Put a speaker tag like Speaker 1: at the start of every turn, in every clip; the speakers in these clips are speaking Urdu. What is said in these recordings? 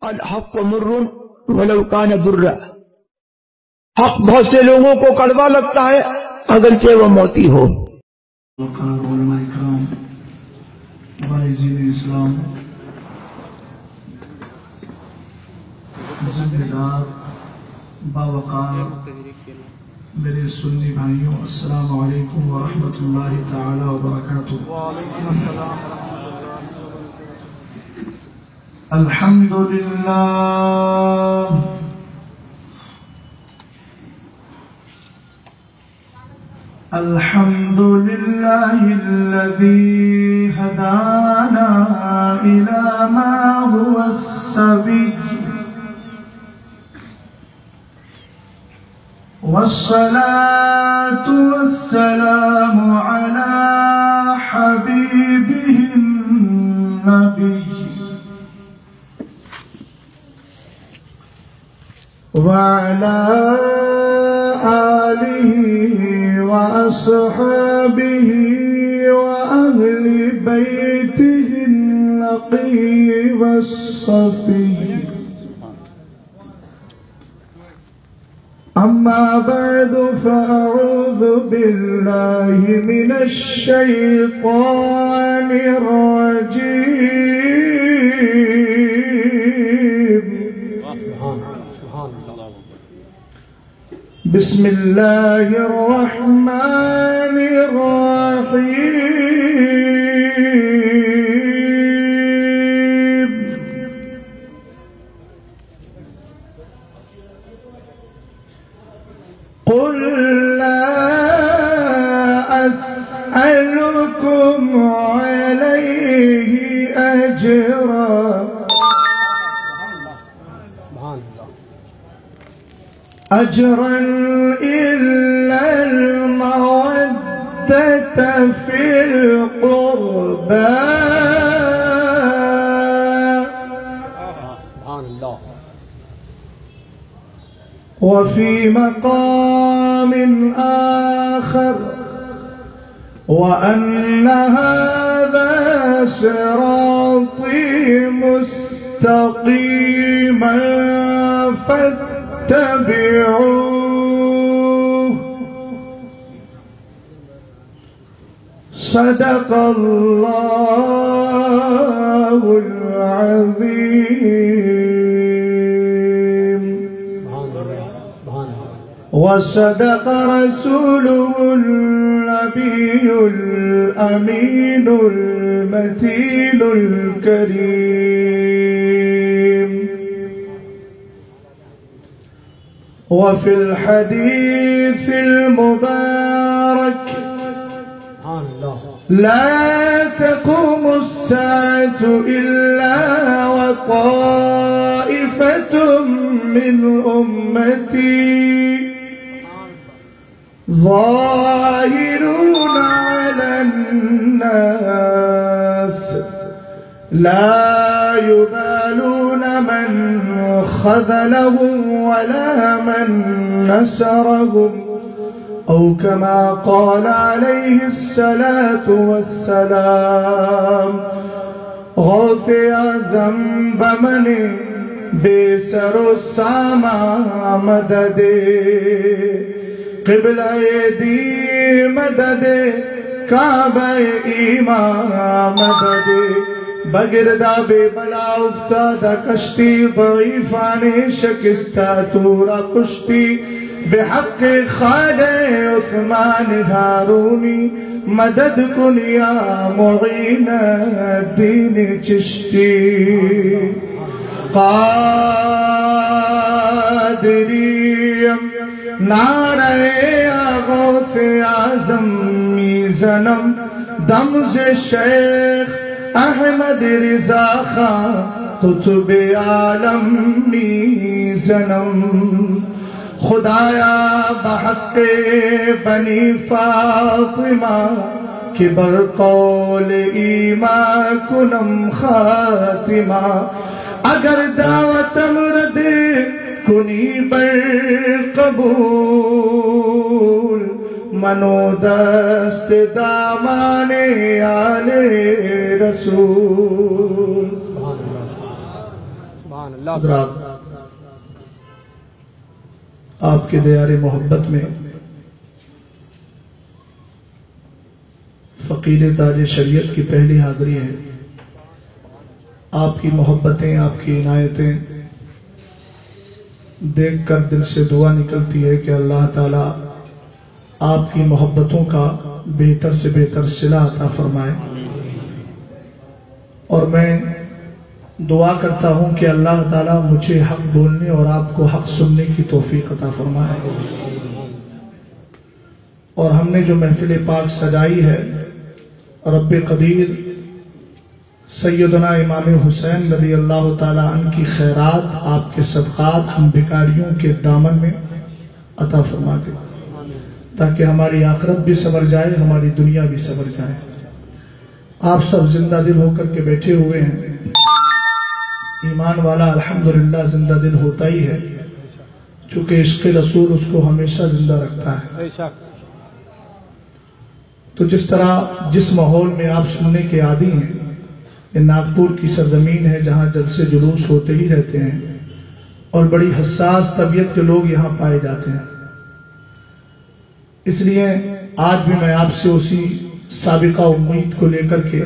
Speaker 1: الحق مر ولو كان ضرا، حق بہت سے لوگوں کو کڑوا لگتا ہے اگرچہ وہ موتی ہو۔
Speaker 2: علماء اکرام، واعظین اسلام، ذمہ دار، باوقار میرے سنی بھائیوں، السلام علیکم ورحمۃ اللہ تعالی وبرکاتہ۔ الحمد للہ الحمد للہ الذی ہدانا الی ما هو السبیل والصلاة والسلام على حبيبه النبي وعلى آله وأصحابه وأهل بيته النقي والصفي، أما بعد فأعوذ بالله من الشيطان الرجيم، بسم الله الرحمن الرحيم، قل لا أسألكم عليه أجرا إلا المودة في القربى، وفي مقام آخر وأن هذا صراطي مستقيما فاتبعوه، صدق الله العظيم، وصدق رسوله النبي الأمين المتين الكريم، وفي الحديث المبارك لا تقوم الساعة إلا وطائفة من أمتي ظاهرون على الناس لا يبالون من خذلهم ولا من نصرهم، أو كما قال عليه الصلاة والسلام، غوث اعظم بمن بے سر و ساما مدد، قبلہ دی مدد، کعبہ ایمان مدد، بگردہ بے بلا افتادہ کشتی، ضعیفان شکستہ تورا کشتی، بحق خالِ عثمان ہارونی، مدد کن یا معین الدین چشتی، قادریم نعرہ غوث اعظم میزنم، دمز شیخ احمد رضا خان قطب عالم میزنم، خدایا بحق بنی فاطمہ کہ بر قول ایمان کنم خاتمہ، اگر دعوت مرد کنی بر قبول، منو دست دامان آل رسول۔ حضرات، آپ کے دیار محبت میں فقیر تاج شریعت کی پہلی حاضری ہے۔ آپ کی محبتیں، آپ کی عنایتیں دیکھ کر دل سے دعا نکلتی ہے کہ اللہ تعالیٰ آپ کی محبتوں کا بہتر سے بہتر صلہ عطا فرمائے، اور میں دعا کرتا ہوں کہ اللہ تعالیٰ مجھے حق بولنے اور آپ کو حق سننے کی توفیق عطا فرمائے۔ اور ہم نے جو محفل پاک سجائی ہے، رب قدیر سیدنا امام حسین رضی اللہ تعالیٰ عنہ کی خیرات، آپ کے صدقات ہم بھکاریوں کے دامن میں عطا فرما دے، تاکہ ہماری آخرت بھی سنور جائے، ہماری دنیا بھی سنور جائے۔ آپ سب زندہ دل ہو کر کے بیٹھے ہوئے ہیں۔ ایمان والا الحمدللہ زندہ دل ہوتا ہی ہے، چونکہ عشق رسول اس کو ہمیشہ زندہ رکھتا ہے۔ تو جس طرح جس ماحول میں آپ سننے کے عادی ہیں، یہ ناگپور کی سرزمین ہے جہاں جلسے جلوس ہوتے ہی رہتے ہیں، اور بڑی حساس طبیعت کے لوگ یہاں پائے جاتے ہیں۔ اس لیے آج بھی میں آپ سے اسی سابقہ امید کو لے کر کے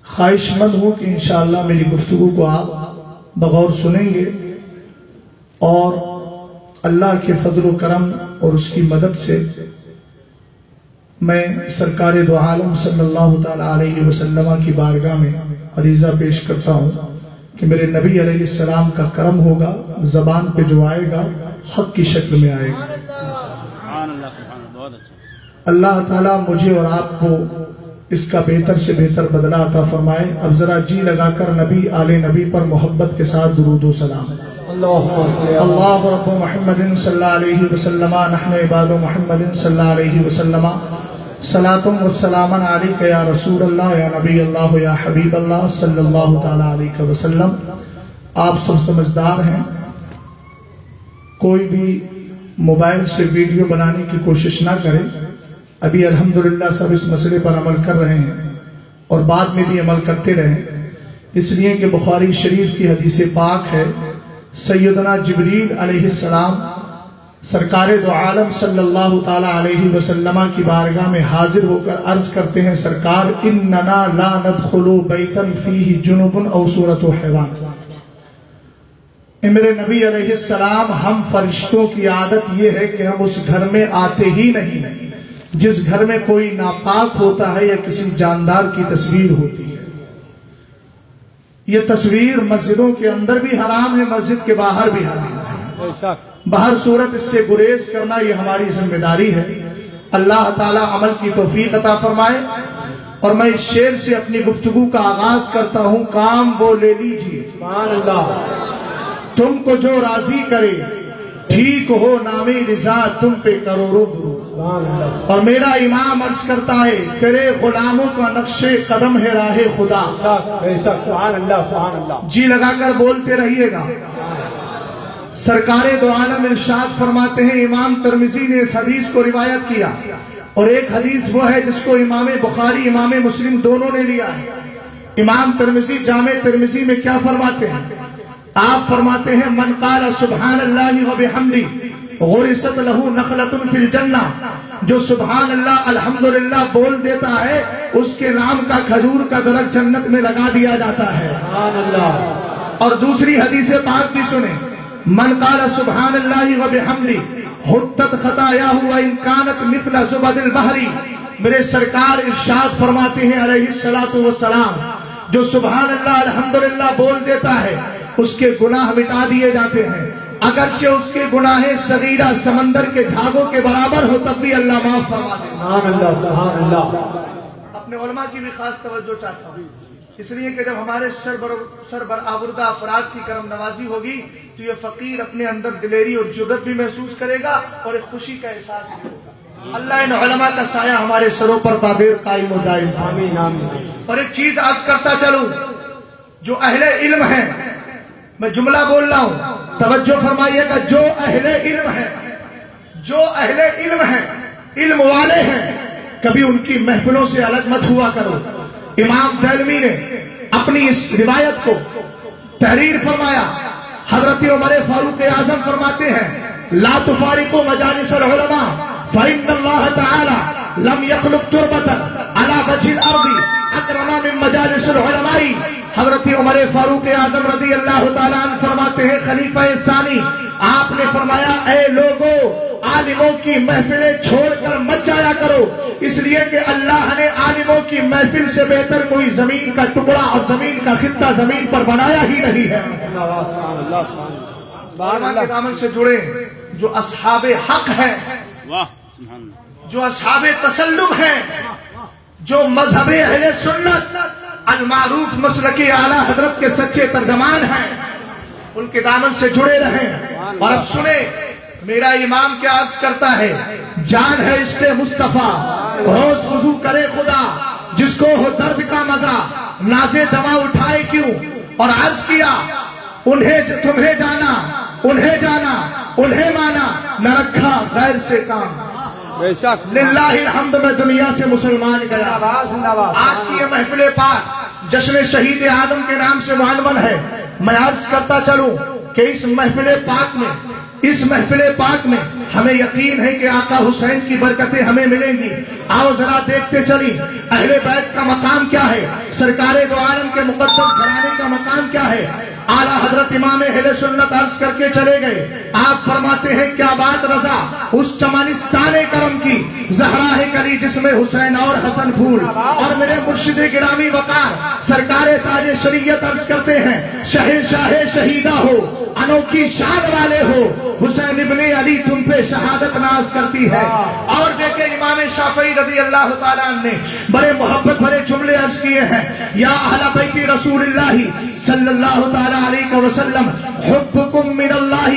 Speaker 2: خواہش مند ہوں کہ انشاءاللہ میری گفتگو کو آپ بغور سنیں گے، اور اللہ کے فضل و کرم اور اس کی مدد سے میں سرکار دو عالم صلی اللہ تعالیٰ علیہ وسلم کی بارگاہ میں عریضہ پیش کرتا ہوں کہ میرے نبی علیہ السلام کا کرم ہوگا، زبان پہ جو آئے گا حق کی شکل میں آئے گا۔ اللہ تعالیٰ مجھے اور آپ کو اس کا بہتر سے بہتر بدلہ عطا فرمائے۔ اب ذرا جی لگا کر نبی آل نبی پر محبت کے ساتھ درود و سلام۔ اللہ رب محمد صلی اللہ علیہ وسلم، نحن عباد محمد صلی اللہ علیہ وسلم، صلاۃ و سلام علیک یا رسول اللہ، یا نبی اللہ، یا حبیب اللہ صلی اللہ تعالیٰ علیہ وسلم۔ آپ سب سمجھدار ہیں، کوئی بھی موبائل سے ویڈیو بنانے کی کوشش نہ کرے۔ ابھی الحمدللہ سب اس مسئلے پر عمل کر رہے ہیں، اور بعد میں بھی عمل کرتے رہیں، اس لیے کہ بخاری شریف کی حدیث پاک ہے، سیدنا جبریل علیہ السلام سرکار دو عالم صلی اللہ تعالیٰ علیہ وسلم کی بارگاہ میں حاضر ہو کر عرض کرتے ہیں، سرکار اننا لا ندخل بیتا فیہ جنب او صورت حیوان۔ میرے نبی علیہ السلام، ہم فرشتوں کی عادت یہ ہے کہ ہم اس گھر میں آتے ہی نہیں جس گھر میں کوئی ناپاک ہوتا ہے یا کسی جاندار کی تصویر ہوتی ہے۔ یہ تصویر مسجدوں کے اندر بھی حرام ہے، مسجد کے باہر بھی حرام ہے۔ باہر صورت اس سے گریز کرنا یہ ہماری ذمہ داری ہے۔ اللہ تعالیٰ عمل کی توفیق عطا فرمائے۔ اور میں اس شعر سے اپنی گفتگو کا آغاز کرتا ہوں، کام وہ لے لیجیے تم کو جو راضی کرے، ٹھیک ہو نام رضا تم پہ کروڑوں درود۔ اور میرا امام عرض کرتا ہے، تیرے غلاموں کا نقش قدم ہے راہ خدا۔ جی لگا کر بولتے رہیے گا۔ سرکار دو عالم ارشاد فرماتے ہیں، امام ترمذی نے اس حدیث کو روایت کیا، اور ایک حدیث وہ ہے جس کو امام بخاری امام مسلم دونوں نے لیا ہے۔ امام ترمذی جامع ترمذی میں کیا فرماتے ہیں؟ آپ فرماتے ہیں، من قال سبحان اللہ و بحمدہ غرست لہ نخلۃ فی الجنہ، جو سبحان اللہ الحمدللہ بول دیتا ہے اس کے نام کا کھجور کا درخت جنت میں لگا دیا جاتا ہے۔ اور دوسری حدیث پاک بھی سنیں، من قال سبحان اللہ و بحمدہ حطت خطایاہ وان کانت مثل زبد البحر۔ میرے سرکار ارشاد فرماتے ہیں علیہ السلام، جو سبحان اللہ الحمدللہ بول دیتا ہے اس کے گناہ مٹا دیے جاتے ہیں، اگرچہ اس کے گناہ صغیرہ سمندر کے جھاگوں کے برابر ہو تب بھی اللہ معاف فرما دے۔ سبحان اللہ۔ اپنے علماء کی بھی خاص توجہ چاہتا ہوں، اس لیے کہ جب ہمارے سربرآوردہ افراد کی کرم نوازی ہوگی تو یہ فقیر اپنے اندر دلیری اور جرأت بھی محسوس کرے گا، اور ایک خوشی کا احساس بھی ہوگا۔ اللہ ان علماء کا سایہ ہمارے سروں پر تعبیر قائم و دائم۔ آمین آمین۔ اور ایک چیز عرض کرتا چلوں، جو اہل علم ہیں، میں جملہ بول رہا ہوں، توجہ فرمائیے گا، جو اہل علم ہیں، جو اہل علم ہیں، علم والے ہیں، کبھی ان کی محفلوں سے الگ مت ہوا کرو۔ امام دہلوی نے اپنی اس روایت کو تحریر فرمایا. حضرت عمر فاروق اعظم فرماتے ہیں لا تفارقوا مجالس العلماء فإن اللہ تعالی لم يخلق تربة على وجه الارض اکرم من مجالس العلماء. حضرت عمر فاروق اعظم رضی اللہ تعالیٰ عنہ فرماتے ہیں خلیفہ ثانی، آپ نے فرمایا اے لوگوں عالموں کی محفلیں چھوڑ کر مت جایا کرو، اس لیے کہ اللہ نے عالموں کی محفل سے بہتر کوئی زمین کا ٹکڑا اور زمین کا خطہ زمین پر بنایا ہی نہیں ہے. علماء کے دامن سے جڑے جو اصحاب حق ہیں، جو اصحاب تسلم ہیں، جو مذہب اہل سنت المعروف مسلک اعلی حضرت کے سچے ترجمان ہیں، ان کے دامن سے جڑے رہیں. اور اب سنیں میرا امام کیا عرض کرتا ہے، جان ہے عشق مصطفیٰ روز وضو کرے خدا، جس کو ہو درد کا مزہ نازے دوا اٹھائے کیوں. اور عرض کیا تمہیں جانا انہیں مانا نہ رکھا غیر سے کام. للہ الحمد میں دنیا سے مسلمان گیا. آج کی یہ محفل پاک جشن شہید آدم کے نام سے معلوم ہے. میں عرض کرتا چلوں کہ اس محفل پاک میں ہمیں یقین ہے کہ آقا حسین کی برکتیں ہمیں ملیں گی. آؤ ذرا دیکھتے چلیں اہل بیت کا مقام کیا ہے، سرکار دو عالم کے مقدس گھرانے کا مقام کیا ہے. اعلیٰ حضرت امام اہل سنت عرض کر کے چلے گئے. آپ فرماتے ہیں کیا بات رضا اس چمنستان کرم کی، زہرا ہے کلی جس میں حسین اور حسن پھول. اور میرے مرشد گرامی وقار سرکار تاج شریعت عرض کرتے ہیں شہنشاہ شہیدہ ہو، انوکھی شان والے ہو، حسین ابن علی تم پہ شہادت ناز کرتی ہے. اور دیکھیں امام شافعی رضی اللہ تعالیٰ عنہ نے بڑے محبت بھرے جملے عرض کیے ہیں. یا اہل بیت رسول اللہ صلی اللہ تعالیٰ علیہ وسلم حبکم من اللہ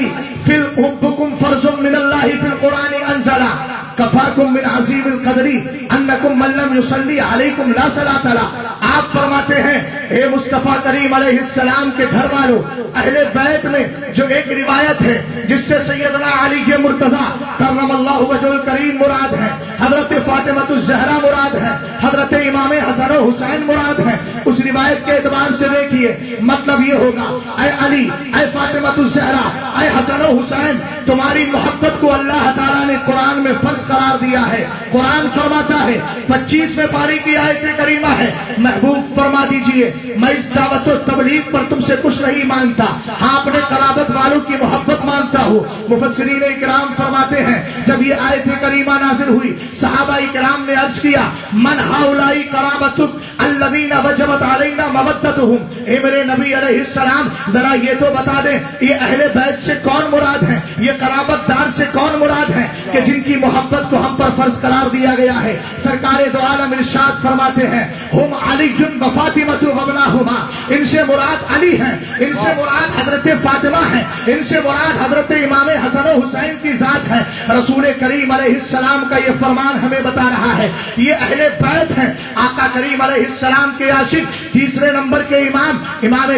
Speaker 2: حبکم فرض من اللہ فی القرآن انزلا کفاکم من عظیم القدری انکم من لم یصلی علیکم لا صلاۃ لہ. آپ فرماتے ہیں اے مصطفیٰ کریم علیہ السلام کے گھر والوں، اہل بیت میں جو ایک روایت ہے جس سے سیدنا علی مرتضیٰ کرم اللہ وجہ الکریم مراد ہے، حضرت فاطمہ الزہرا مراد ہے، حضرت امام حسن و حسین مراد ہے. اس روایت کے اعتبار سے دیکھیے مطلب یہ ہوگا اے علی، اے فاطمہ الزہرا، اے حسن و حسین، تمہاری محبت کو اللہ تعالیٰ نے قرآن میں فرض قرار دیا ہے. قرآن فرماتا ہے 25ویں پاری کی آیت کریمہ ہے محبوب فرما دیجئے میں اس دعوت و تبلیغ پر تم سے کچھ نہیں مانگتا، ہاں اپنے قرابت والوں کی محبت مانگتا ہوں. مفسرین اکرام فرماتے ہیں جب یہ آیت کریمہ نازل ہوئی صحابہ اکرام نے عرض کیا من ہؤلاء قرابتک الذین وجبت علینا مودتہم. اے میرے نبی علیہ السلام ذرا یہ تو بتا دیں یہ اہل بیت سے کون مراد ہے، یہ قرابت دار سے کون مراد ہے کہ جن کی محبت کو ہم پر فرض قرار دیا گیا ہے. سرکار دو عالم ارشاد فرماتے ہیں ہم علی و فاطمہ وابناہما، ان سے مراد علی ہیں، ان سے مراد حضرت فاطمہ ہیں، ان سے مراد حضرت امام حسن و حسین کی ذات ہے. رسول کریم علیہ السلام کا یہ فرمان ہمیں بتا رہا ہے یہ اہل بیت ہیں. آقا کریم علیہ السلام کے عاشق تیسرے نمبر کے امام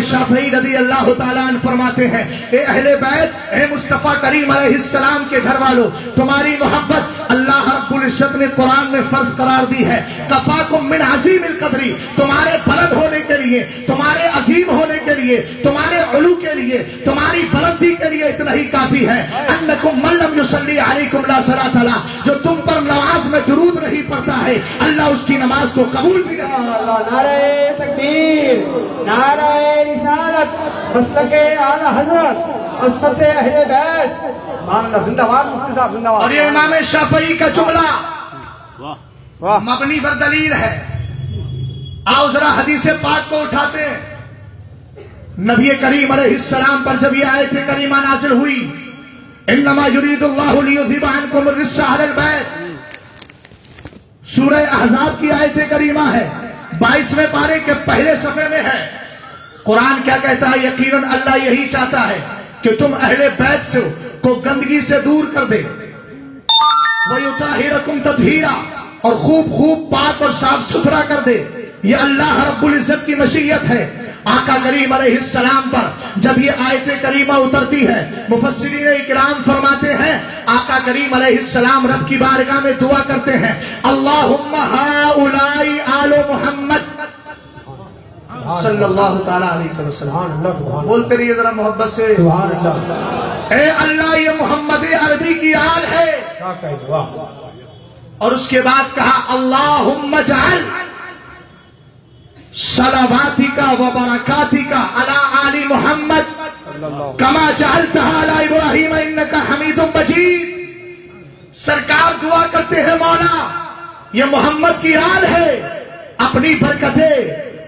Speaker 2: شافعی رضی اللہ تعالیٰ عنہ فرماتے ہیں اے اہل بیت، اے مصطفیٰ کریم علیہ السلام کے گھر والوں، تمہاری محبت اللہ رب العزت نے قرآن میں فرض قرار دی ہے. کفاکم من عظیم القدری، تمہارے بلند ہونے کے لیے، تمہارے عظیم ہونے کے لیے، تمہارے علو کے لیے، تمہاری بلندی کے لیے اتنا ہی کافی ہے. انکم من لم یصلی علیکم لا صلاۃ لہ، جو تم پر نماز میں درود نہیں پڑتا ہے اللہ اس کی نماز کو قبول بھی نہیں.
Speaker 3: نعرہ تکبیر، نعرہ رسالت، مسلک اعلی حضرت، مسلک اہل بیت، زندہ باد مفتی صاحب زندہ باد.
Speaker 2: اور یہ امام شافعی کا جملہ مبنی بر دلیل ہے. آؤ ذرا حدیث پاک کو اٹھاتے ہیں. نبی کریم علیہ السلام پر جب یہ آیت کریمہ نازل ہوئی انما یرید اللہ لیذھب عنکم الرجس اہل البیت، سورہ احزاب کی آیت کریمہ ہے 22ویں پارے کے پہلے صفحے میں ہے. قرآن کیا کہتا ہے؟ یقیناً اللہ یہی چاہتا ہے کہ تم اہل بیت سے کو گندگی سے دور کر دے، وَيُطَهِّرَكُمْ تَطْهِيرًا، اور خوب پاک اور صاف ستھرا کر دے. یہ اللہ رب العزت کی مشیت ہے. آقا کریم علیہ السلام پر جب یہ آیت کریمہ اترتی ہے مفسرین اکرام فرماتے ہیں آقا کریم علیہ السلام رب کی بارگاہ میں دعا کرتے ہیں اللہم ہؤلاء آل محمد، صلی اللہ تعالیٰ علیہ وسلم. بولتے رہیے ذرا محبت سے
Speaker 3: سبحان اللہ.
Speaker 2: اے اللہ یہ محمد عربی کی آل ہے. اور اس کے بعد کہا اللہم اجعل صلواتک و برکاتک علی آل محمد کما جعلتها علی ابراہیم انک حمید مجید. سرکار دعا کرتے ہیں مولا یہ محمد کی آل ہے، اپنی برکتیں،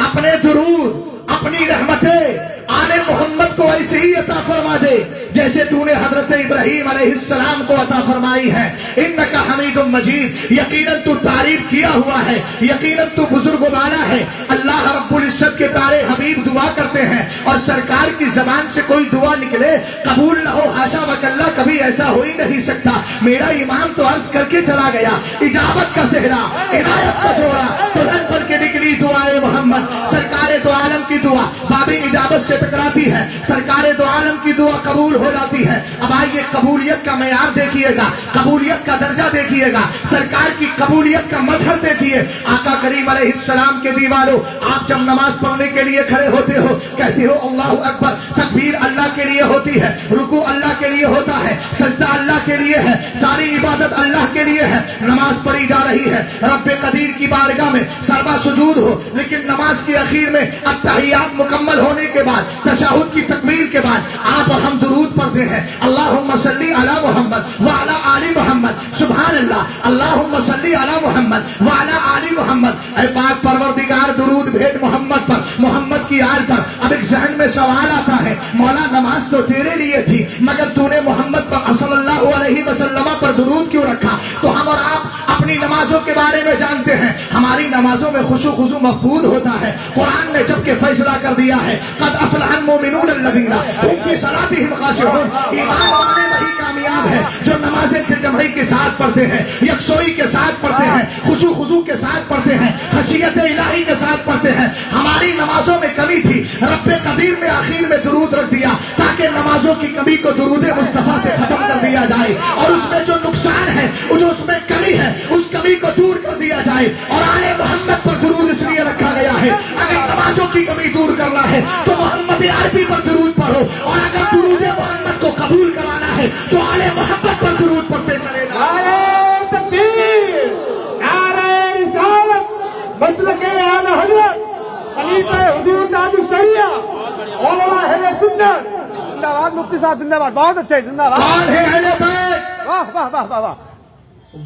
Speaker 2: اپنے درود، اپنی رحمتیں آل محمد کو ایسے ہی عطا فرما دے جیسے تو نے حضرت ابراہیم علیہ السلام کو عطا فرمائی ہے. انکا حمید مجید، یقیناً تو تعریف کیا ہوا ہے، یقیناً تو بزرگ والا ہے. اللہ رب العزت کے پیارے حبیب دعا کرتے ہیں اور سرکار کی زبان سے کوئی دعا نکلے قبول نہ ہو، حاشا وکلا، کبھی ایسا ہو ہی نہیں سکتا. میرا امام تو عرض کر کے چلا گیا اجابت کا صحرا، عنایت کا جوڑا، دلہن بن کے نکلی دعائے محمد. سرکار دو عالم کی دعا باب اجابت سے ٹکراتی ہے، سرکار دو عالم کی دعا قبول ہو جاتی ہے. اب آئیے قبولیت کا معیار دیکھیے گا، قبولیت کا درجہ دیکھیے گا، سرکار کی قبولیت کا مظہر دیکھیے. آقا کریم علیہ السلام کے دیوانوں، آپ جب نماز پڑھنے کے لیے کھڑے ہوتے ہو کہتے ہو اللہ اکبر، تکبیر اللہ کے لیے ہوتی ہے، رکوع اللہ کے لیے ہوتا ہے، سجدہ اللہ کے لیے ہے، ساری عبادت اللہ کے لیے ہے. نماز پڑھی جا رہی ہے، رب قدیر کی بارگاہ میں سربا سجود ہو، لیکن نماز کی اخیر میں التحیات مکمل ہونے کے بعد، تشہد کی تکمیل کے بعد آپ اور ہم درود پڑھتے ہیں اللہم صلی علی محمد وعلی آل محمد. سبحان اللہ، اللہم صلی علی محمد وعلی آل محمد. اے پاک پروردگار درود بھیج محمد پر، محمد کی آل پر. اب ایک ذہن میں سوال آتا ہے مولا نماز تو تیرے لیے تھی مگر تو نے محمد پر صلی اللہ علیہ وسلم پر درود کیوں رکھا؟ تو ہم اور آپ اپنی نمازوں کے بارے میں جانتے ہیں، ہماری نمازوں میں خشوع خضوع مفقود ہوتا ہے. قرآن نے جب کہ فیصلہ کر دیا ہے قد افلح المؤمنون الذین هم فی صلاتهم خاشعون، ایمان والے وہی کامیاب ہے جو نمازیں جمعی کے ساتھ پڑھتے ہیں، یکسوئی کے ساتھ پڑھتے ہیں، خشوع خضوع کے ساتھ پڑھتے ہیں، خشیت الہی کے ساتھ پڑھتے ہیں. ہماری نمازوں میں کمی تھی، رب قدیر نے آخر میں درود رکھ دیا تاکہ نمازوں کی کمی کو درود مصطفیٰ سے ختم کر دیا جائے، اور اس میں جو نقصان ہے، جو اس میں کمی ہے، اس کمی کو دور کر دیا جائے. اور آل محمد پر درود اس لیے رکھا گیا ہے اگر نمازوں کی کمی دور کرنا ہے تو محمد عربی پر درود پڑھو، اور اگر درود محمد کو قبول کرانا ہے تو آل محمد پر درود پڑھتے چلے جائیں.
Speaker 3: نعرہ تکبیر، نعرہ رسالت، مسلک اعلی حضرت خلیفہ حضور تاج الشریعہ علماء اہل سنت. زندہ باد مفتی صاحب، زندہ باد. بہت اچھے، زندہ باد.
Speaker 2: کون ہے اہل بیت؟
Speaker 3: واہ واہ واہ واہ واہ.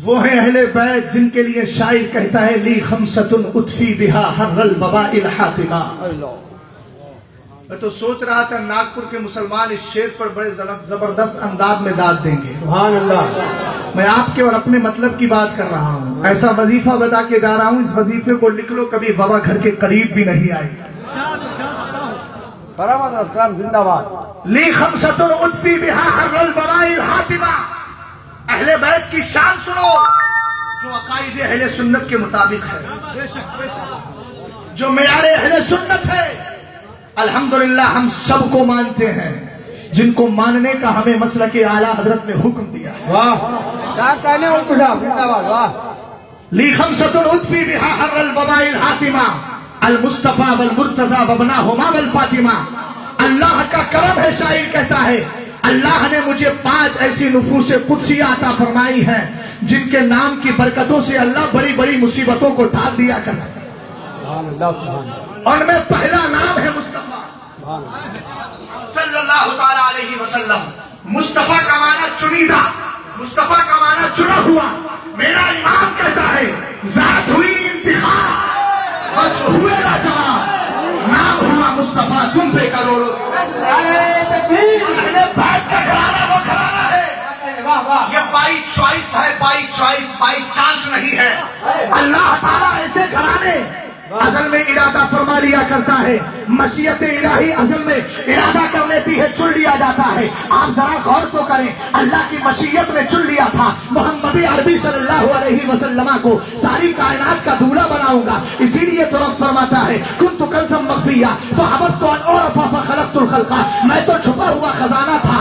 Speaker 2: وہ ہے اہل بیت جن کے لیے شاعر کہتا ہے لی خمسۃ اطفی بہا حر الوباء الحاطمہ. میں تو سوچ رہا تھا ناگپور کے مسلمان اس شعر پر بڑے زبردست انداز میں داد دیں گے.
Speaker 3: سبحان اللہ.
Speaker 2: میں آپ کے اور اپنے مطلب کی بات کر رہا ہوں. ایسا وظیفہ بتا کے جا رہا ہوں، اس وظیفے کو لکھ لو، کبھی وبا گھر کے قریب بھی نہیں آئی.
Speaker 3: برابر اسلام، زندہ باد.
Speaker 2: لی خمسۃ اطفی بہا حر الوباء الحاطمہ. اہل بیت کی شان سنو جو عقائد اہل سنت کے مطابق ہے، جو معیار اہل سنت ہے. الحمدللہ ہم سب کو مانتے ہیں، جن کو ماننے کا ہمیں مسلک اعلیٰ حضرت نے حکم دیا.
Speaker 3: واہ صاحب کہنے اور پڑھا. زندہ باد. واہ.
Speaker 2: لی خمسۃ اطفی بہا حر الوباء الحاطمہ المصطفیٰ والمرتضیٰ وابناہما والفاطمہ. اللہ کا کرم ہے، شاعر کہتا ہے اللہ نے مجھے 5 ایسی نفوس قدسیہ عطا فرمائی ہیں جن کے نام کی برکتوں سے اللہ بڑی بڑی مصیبتوں کو ڈھال دیا کرتا ہے.
Speaker 3: سبحان اللہ. سبحان اللہ.
Speaker 2: ان میں پہلا نام ہے مصطفیٰ صلی اللہ تعالی علیہ وسلم. مصطفیٰ کا معنی چنیدہ، مصطفیٰ کا معنی چنا ہوا. میرا امام کہتا ہے ذات ہوئی انتخاب بس ہوئے نہ جواب، نام ہوا مصطفیٰ تم پہ کروڑوں. بیت کا گھرانہ وہ گھرانہ ہے، یہ بائی چوائس ہے، بائی چوائس، بائی چانس نہیں ہے. اللہ تعالیٰ ایسے گھرانے ازل میں ارادہ فرما لیا کرتا ہے. مشیت الہی ازل میں ارادہ کر لیتی ہے، چن لیا جاتا ہے. آپ ذرا غور تو کریں، اللہ کی مشیت نے چن لیا تھا محمد عربی صلی اللہ علیہ وسلم کو ساری کائنات کا دولہ بناؤں گا. اسی لیے تو رب فرماتا ہے کنت کنزا مخفیا فحببت ان اعرف فخلقت الخلق. میں تو چھپا ہوا خزانہ تھا،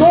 Speaker 2: 2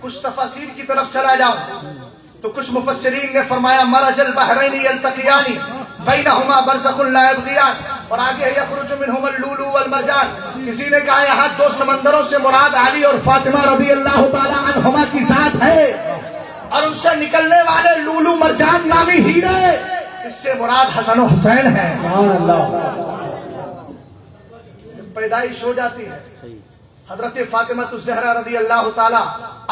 Speaker 2: کچھ تفاسیر کی طرف چلا جاؤں تو کچھ مفسرین نے فرمایا مرج البحرین یلتقیان بینہما برزخ لا یبغیان، اور آگے ہے یخرج منہما اللؤلؤ والمرجان۔ کسی نے کہا یہاں دو سمندروں سے مراد علی اور فاطمہ رضی اللہ تعالی عنہما کی ذات ہے، اور ان سے نکلنے والے لولو مرجان نامی ہیرے، اس سے مراد حسن و حسین ہے۔ پیدائش ہو جاتی ہے حضرت فاطمہ الزہرا رضی اللہ تعالی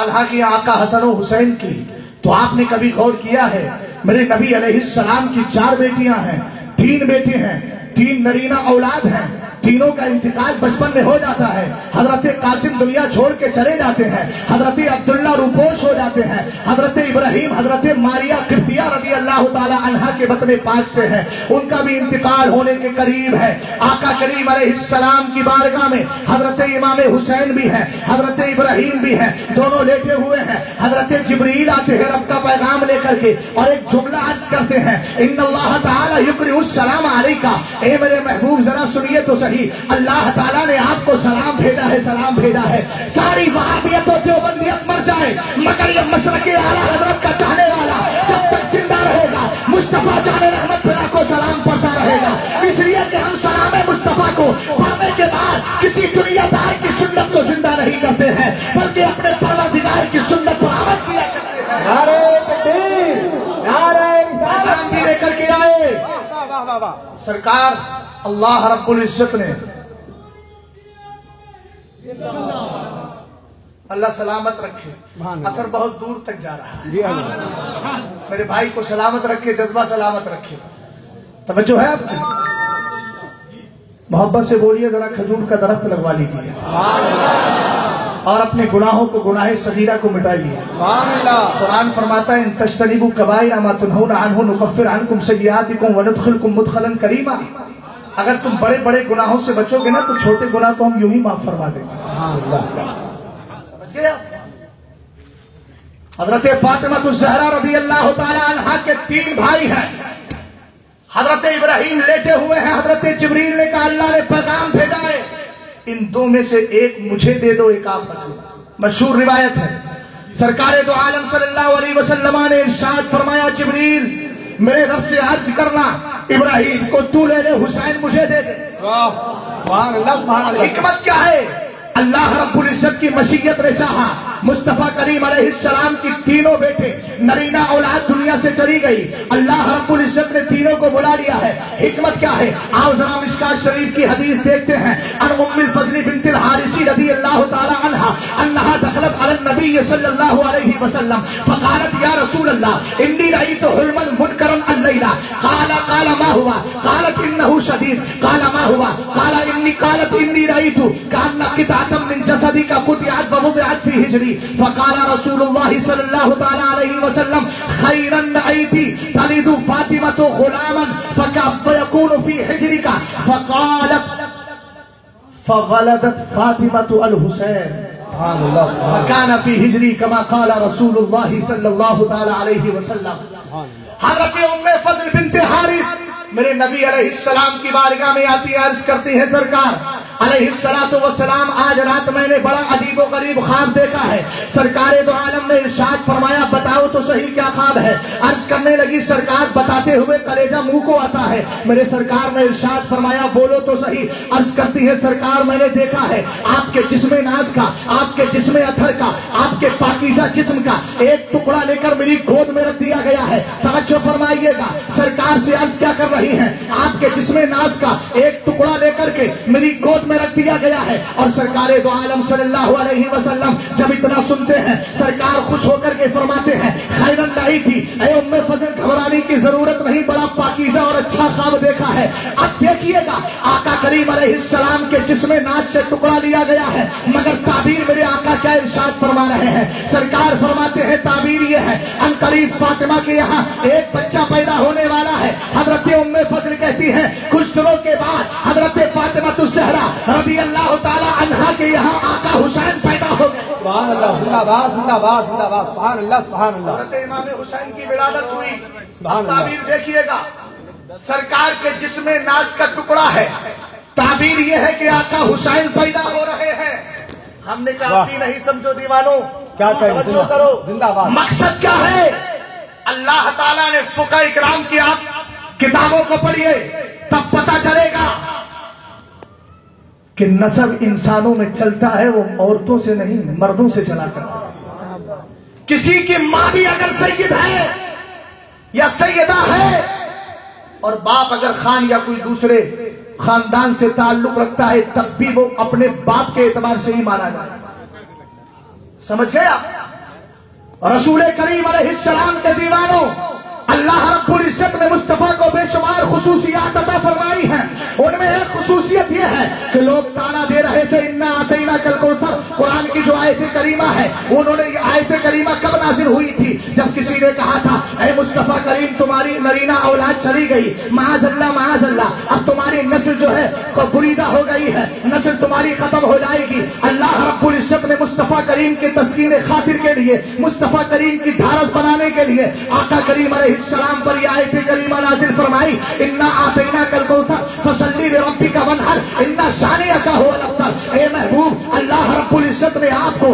Speaker 2: عنہا کی آقا حسن و حسین کی، تو آپ نے کبھی غور کیا ہے میرے نبی علیہ السلام کی 4 بیٹیاں ہیں، 3 بیٹے ہیں، 3 نرینہ اولاد ہیں، تینوں کا انتقال بچپن میں ہو جاتا ہے۔ حضرت قاسم دنیا چھوڑ کے چلے جاتے ہیں، حضرت عبداللہ روپوش ہو جاتے ہیں، حضرت ابراہیم حضرت ماریہ قبطیہ رضی اللہ تعالی عنہا کے بطن پاک سے ہے، ان کا بھی انتقال ہونے کے قریب ہے۔ آقا کریم علیہ السلام کی بارگاہ میں حضرت امام حسین بھی ہے، حضرت ابراہیم بھی ہے، دونوں لیٹے ہوئے ہیں۔ حضرت جبریل آتے ہیں رب کا پیغام لے کر کے اور ایک جملہ عرض کرتے ہیں، ان اللہ تعالی یقرئ السلام علیکہ، اے میرے محبوب ذرا سنیے تو صحیح، اللہ تعالیٰ نے آپ کو سلام بھیجا ہے، سلام بھیجا ہے۔ ساری وہابیت و دیوبندیت مر جائے مگر یہ مسلک اعلیٰ حضرت کا چاہنے والا جب تک زندہ رہے گا مصطفیٰ جان رحمت اللہ کو سلام پڑھتا رہے گا، اس لیے کہ ہم سلام مصطفیٰ کو پڑھنے کے بعد کسی دنیا دار کی سنت کو زندہ نہیں کرتے ہیں بلکہ اپنے پروردگار کی سنت پر عمل کیا کرتے ہیں۔
Speaker 3: نعرہ تکبیر، نعرہ رسالت
Speaker 2: بھی لے کر کے آئے سرکار اللہ رب العزت نے، اللہ سلامت رکھے، اثر بہت دور تک جا رہا ہے، میرے بھائی کو سلامت رکھے، جذبہ سلامت رکھے۔ توجہ ہے آپ کی؟ محبت سے بولیے ذرا کھجور کا درخت لگوا لیجیے اور اپنے گناہوں کو، گناہ صغیرہ کو مٹائیے۔ قرآن فرماتا ہے ان تجتنبوا کبائر ما تنہون عنہ نکفر عنکم سیئاتکم وندخلکم مدخلا کریما، اگر تم بڑے بڑے گناہوں سے بچو گے نا تو چھوٹے گناہ تو ہم یوں ہی معاف فرما دیں گے۔ سمجھ گئے آپ؟ حضرت فاطمہ الزہرا رضی اللہ تعالی عنہا کے 3 بھائی ہیں، حضرت ابراہیم لیٹے ہوئے ہیں، حضرت جبریل نے کہا اللہ نے پیغام بھیجا ہے، ان 2 میں سے ایک مجھے دے دو، ایک آپ رکھ لو۔ مشہور روایت ہے، سرکار دو عالم صلی اللہ علیہ وسلم نے ارشاد فرمایا جبریل میرے رب سے عرض کرنا ابراہیم کو تو لے لے، حسین مجھے دے دے۔ حکمت کیا ہے؟ اللہ رب العزت کی مشیت نے چاہا مصطفیٰ کریم علیہ السلام کی 3 بیٹے نرینہ اولاد دنیا سے چلی گئی، اللہ رب العزت نے 3 کو بلا لیا ہے۔ حکمت کیا ہے؟ آؤ ذرا مشکات شریف کی حدیث دیکھتے ہیں، ان ام الفضل بنت الحارث رضی اللہ تعالی عنہا انہا دخلت علی النبی صلی اللہ علیہ وسلم فقالت یا رسول اللہ انی رأیت حلما منکرا اللیلہ، قال ما ہوا؟ قالت انه شدید، قال ما ہوا؟ قالت انی رأیت کأن قطعة من جسدك قطعت ووضعت في حجري، فقال رسول الله صلى الله تعالى عليه وسلم خيرا رأيت تلد فاطمة غلاما فيكون في حجرك، فولدت فاطمة الحسين فكان في حجري كما قال رسول الله صلى الله تعالى عليه وسلم۔ حضرت ام فضل بنت حارث میرے نبی علیہ السلام کی بارگاہ میں آتی ہے، عرض کرتی ہے سرکار علیہ السلام آج رات میں نے بڑا عجیب و غریب خواب دیکھا ہے۔ سرکار دو عالم نے ارشاد فرمایا بتاؤ تو صحیح کیا خواب ہے؟ عرض کرنے لگی سرکار بتاتے ہوئے کلیجہ منہ کو آتا ہے۔ میرے سرکار نے ارشاد فرمایا بولو تو صحیح۔ عرض کرتی ہے سرکار میں نے دیکھا ہے آپ کے جسم ناز کا، آپ کے جسم اطہر کا، آپ کے پاکیزہ جسم کا ایک ٹکڑا لے کر میری گود میں رکھ دیا گیا ہے۔ توجہ فرمائیے گا، سرکار سے عرض کیا کر رہی ہیں؟ آپ کے جسم ناز کا ایک ٹکڑا لے کر کے میری گود میں رکھ دیا گیا ہے۔ اور سرکار دو عالم صلی اللہ علیہ وسلم جب اتنا سنتے ہیں سرکار خوش ہو کر کے فرماتے ہیں خیرن لائی تھی، اے ام فضل گھبرانے کی ضرورت نہیں، بڑا پاکیزہ اور اچھا خواب دیکھا ہے۔ اب دیکھیے گا آقا کریم علیہ السلام کے جسم ناز سے ٹکڑا لیا گیا ہے، مگر تعبیر میرے آقا کیا ارشاد فرما رہے ہیں؟ سرکار فرماتے ہیں تعبیر یہ ہے ان قریب فاطمہ کے یہاں ایک بچہ پیدا ہونے والا ہے۔ حضرت ام فضل کہتی ہے کچھ دنوں کے بعد حضرت فاطمہ الزہرا رضی اللہ تعالی عنہا کے یہاں آقا حسین پیدا ہو گئے۔
Speaker 3: سبحان اللہ، زندہ باد، زندہ باد، زندہ باد، سبحان اللہ، سبحان اللہ۔
Speaker 2: حضرت امام حسین کی ولادت ہوئی۔
Speaker 3: سبحان اللہ۔
Speaker 2: تعبیر دیکھیے گا، سرکار کے جسم ناز کا ٹکڑا ہے، تعبیر یہ ہے کہ آقا حسین پیدا ہو رہے ہیں۔ ہم نے کہا بھی نہیں سمجھو دیوانوں،
Speaker 3: کیا
Speaker 2: توجہ کرو،
Speaker 3: زندہ باد۔
Speaker 2: مقصد کیا ہے؟ اللہ تعالیٰ نے فقہ اکرام کی آپ کتابوں کو پڑھیے تب پتہ چلے گا کہ نسب انسانوں میں چلتا ہے وہ عورتوں سے نہیں مردوں سے چلا کرتا ہے۔ کسی کی ماں بھی اگر سید ہے یا سیدہ ہے اور باپ اگر خان یا کوئی دوسرے خاندان سے تعلق رکھتا ہے تب بھی وہ اپنے باپ کے اعتبار سے ہی مانا جائے۔ سمجھ گئے آپ؟ رسول کریم علیہ السلام کے دیوانوں، اللہ رب العزت نے مصطفیٰ کو بے شمار خصوصیات عطا فرمائی ہیں، ان میں ایک خصوصیت یہ ہے کہ لوگ تانا دے رہے تھے انا اعطینا کل کوثر، قرآن کی جو آیت کریمہ ہے انہوں نے یہ آیت کریمہ کب نازل ہوئی تھی؟ جب کسی نے کہا تھا اے مصطفیٰ کریم تمہاری نرینہ اولاد چلی گئی، معاذ اللہ اب تمہاری نسل جو ہے بریدہ ہو گئی ہے، نسل تمہاری ختم ہو جائے گی۔ اللہ رب العزت نے مصطفیٰ کریم کے تسکین خاطر کے لیے، مصطفیٰ کریم کی دھارس بنانے کے لیے آقا کریم علیہ السلام پر یہ آیت کریمہ نازل فرمائی، انا اعطیناک الکوثر فصلی لربک وانحر ان شانئک ھو الابتر۔ اے محبوب، اللہ رب العزت نے آپ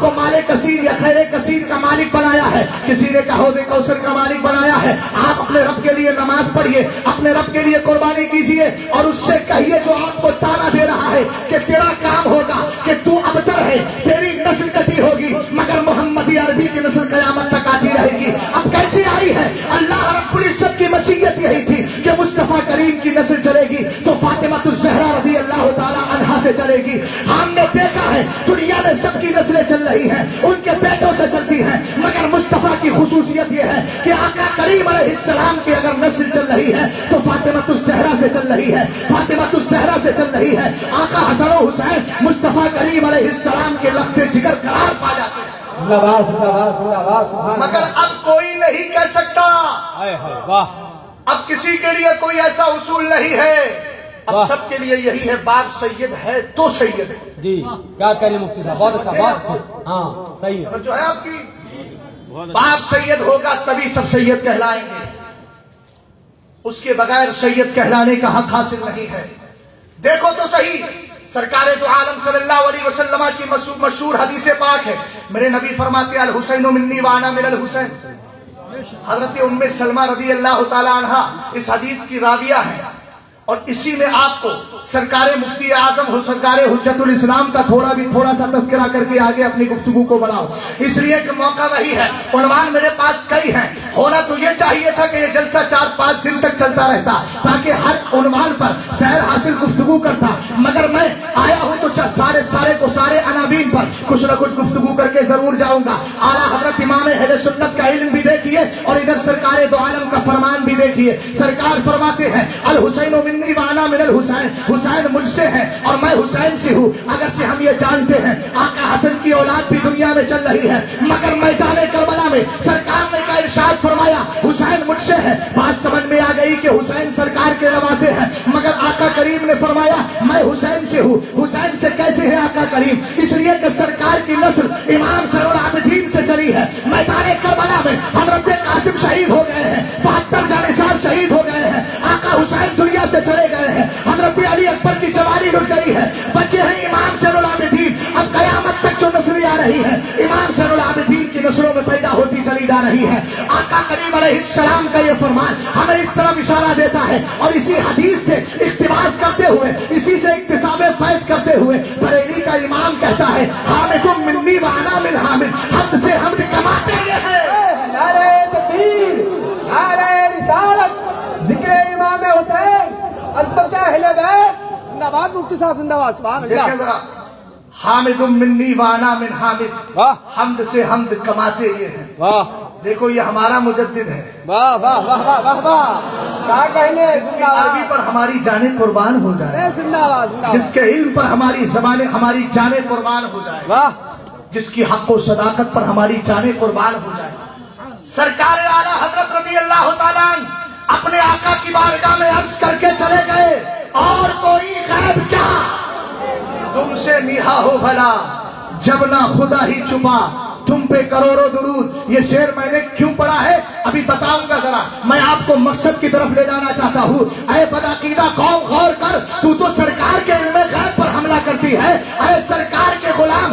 Speaker 2: کو مال کثیر یا خیر کثیر کا مالک بنایا ہے، کسی نے حوض کوثر کا مالک بنایا ہے۔ آپ اپنے رب کے لیے نماز پڑھیے، اپنے رب کے لیے قربانی کیجیے اور اس سے کہیے جو آپ کو تانا دے رہا ہے کہ تیرا کام ہوگا کہ تو ابتر ہے، تیری نسل کٹی ہوگی مگر محمدی عربی کی نسل قیامت تک آتی رہے گی۔ اب کیسی آئی ہے؟ اللہ رب العزت کی مشیت یہی تھی کہ مصطفیٰ کریم کی نسل چلے گی تو فاطمہ الزہرا رضی اللہ تعالی عنہا سے چلے گی۔ ہم نے دیکھا ہے دنیا میں سب کی نسلیں چل رہی ہیں، ان کے بیٹوں سے چلتی ہیں، مگر مصطفیٰ کی خصوصیت یہ ہے کہ آقا کریم علیہ السلام کی اگر نسل چل رہی ہے تو فاطمہ الزہرا سے چل رہی ہے، فاطمہ الزہرا سے چل رہی ہے۔ آقا حسن و حسین مصطفیٰ کریم علیہ السلام کے لخت جگر قرار پا جاتے ہیں، مگر اب کوئی نہیں کہہ سکتا، اب کسی کے لیے کوئی ایسا اصول نہیں ہے، اب سب کے لیے یہی ہے باپ سید ہے تو سید ہے۔
Speaker 3: جی کیا کریں مفتی صاحب، بہت اچھا، بہت اچھا، ہاں صحیح ہے
Speaker 2: جو ہے آپ کی باپ سید ہوگا تبھی سب سید کہلائیں گے، اس کے بغیر سید کہلانے کا حق حاصل نہیں ہے۔ دیکھو تو صحیح، سرکار دو عالم صلی اللہ علیہ وسلم کی مشہور حدیث پاک ہے، میرے نبی فرماتے ہیں الحسین منی وانا من الحسین۔ حضرت ام سلمہ رضی اللہ تعالی عنہ اس حدیث کی راویہ ہے اور اسی میں آپ کو سرکار مفتی اعظم سرکار حجت الاسلام کا تھوڑا سا تذکرہ کر کے آگے اپنی گفتگو کو بڑھاؤ، اس لیے کہ موقع وہی ہے۔ عنوان میرے پاس کئی ہیں، ہونا تو یہ چاہیے تھا کہ یہ جلسہ 4-5 دن تک چلتا رہتا تاکہ ہر عنوان پر سیر حاصل گفتگو کرتا، مگر میں آیا ہوں تو سارے عناوین پر کچھ نہ کچھ گفتگو کر کے ضرور جاؤں گا۔ اعلیٰ حضرت امام اہل سنت کا علم بھی دیکھیے اور ادھر سرکار دو عالم کا فرمان بھی دیکھیے۔ سرکار فرماتے ہیں الحسین منی وانا من الحسین، حسین مجھ سے ہے اور میں حسین سے ہوں۔ اگرچہ ہم یہ جانتے ہیں آقا حسن کی اولاد بھی دنیا میں چل رہی ہے، مگر میدان کربلا میں سرکار نے کا ارشاد فرمایا حسین مجھ سے ہے، بات سمجھ میں آ گئی کہ حسین سرکار کے نواسے ہیں، مگر آقا کریم نے فرمایا میں حسین سے ہوں۔ حسین سے کیسے ہے آقا کریم؟ اس لیے کہ سرکار کی نسل امام زین العابدین سے چلی ہے۔ میدان کربلا میں حضرت قاسم شہید ہو گئے ہیں، 72 جانثار شہید ہو گئے ہیں، آقا حسین دنیا سے چلے گئے ہیں، حضرت علی اکبر کی جوانی رک گئی ہے، بچے ہیں امام زین العابدین۔ اب قیامت تک جو نسلیں آ رہی ہیں امام زین العابدین کی نسلوں میں پیدا ہوتی چلی جا رہی ہے۔ آقا کریم علیہ السلام کا یہ فرمان ہمیں اس طرف اشارہ دیتا ہے اور اسی حدیث سے اقتباس کرتے ہوئے، اسی سے اکتساب فیض کرتے ہوئے بریلی کا امام کہتا ہے حامد منی وانا من حامد، حمد سے حمد کماتے یہ ہیں۔
Speaker 3: نعرہ تکبیر، نعرہ رسالت، ذکر امام حسین، عظمت اہل بیت، زندہ باد مفتی صاحب، زندہ باد، سبحان اللہ۔
Speaker 2: حامد منی وانا من حامد، حمد سے حمد کماتے یہ ہیں۔
Speaker 3: واہ،
Speaker 2: دیکھو یہ ہمارا مجدد ہے،
Speaker 3: واہ واہ واہ واہ واہ واہ، کیا کہنے،
Speaker 2: جس کی عربی پر ہماری جانیں قربان ہو جائے،
Speaker 3: زندہ باد، زندہ باد،
Speaker 2: جس کے علم پر ہماری زبانیں ہماری جانیں قربان ہو جائے،
Speaker 3: واہ،
Speaker 2: جس کی حق و صداقت پر ہماری جانیں قربان ہو جائے۔ سرکار اعلیٰ حضرت رضی اللہ تعالیٰ عنہ اپنے آقا کی بارگاہ میں عرض کر کے چلے گئے اور کوئی غیب کیا تم سے نیہا ہو بھلا، جب نہ خدا ہی چھپا تم پہ کروڑوں درود۔ یہ شعر میں نے کیوں پڑھا ہے ابھی بتاؤں گا، ذرا میں آپ کو مقصد کی طرف لے جانا چاہتا ہوں۔ اے بدعقیدہ قوم غور کر، تو سرکار کے علم غیب پر حملہ کرتی ہے، اے سرکار کے غلام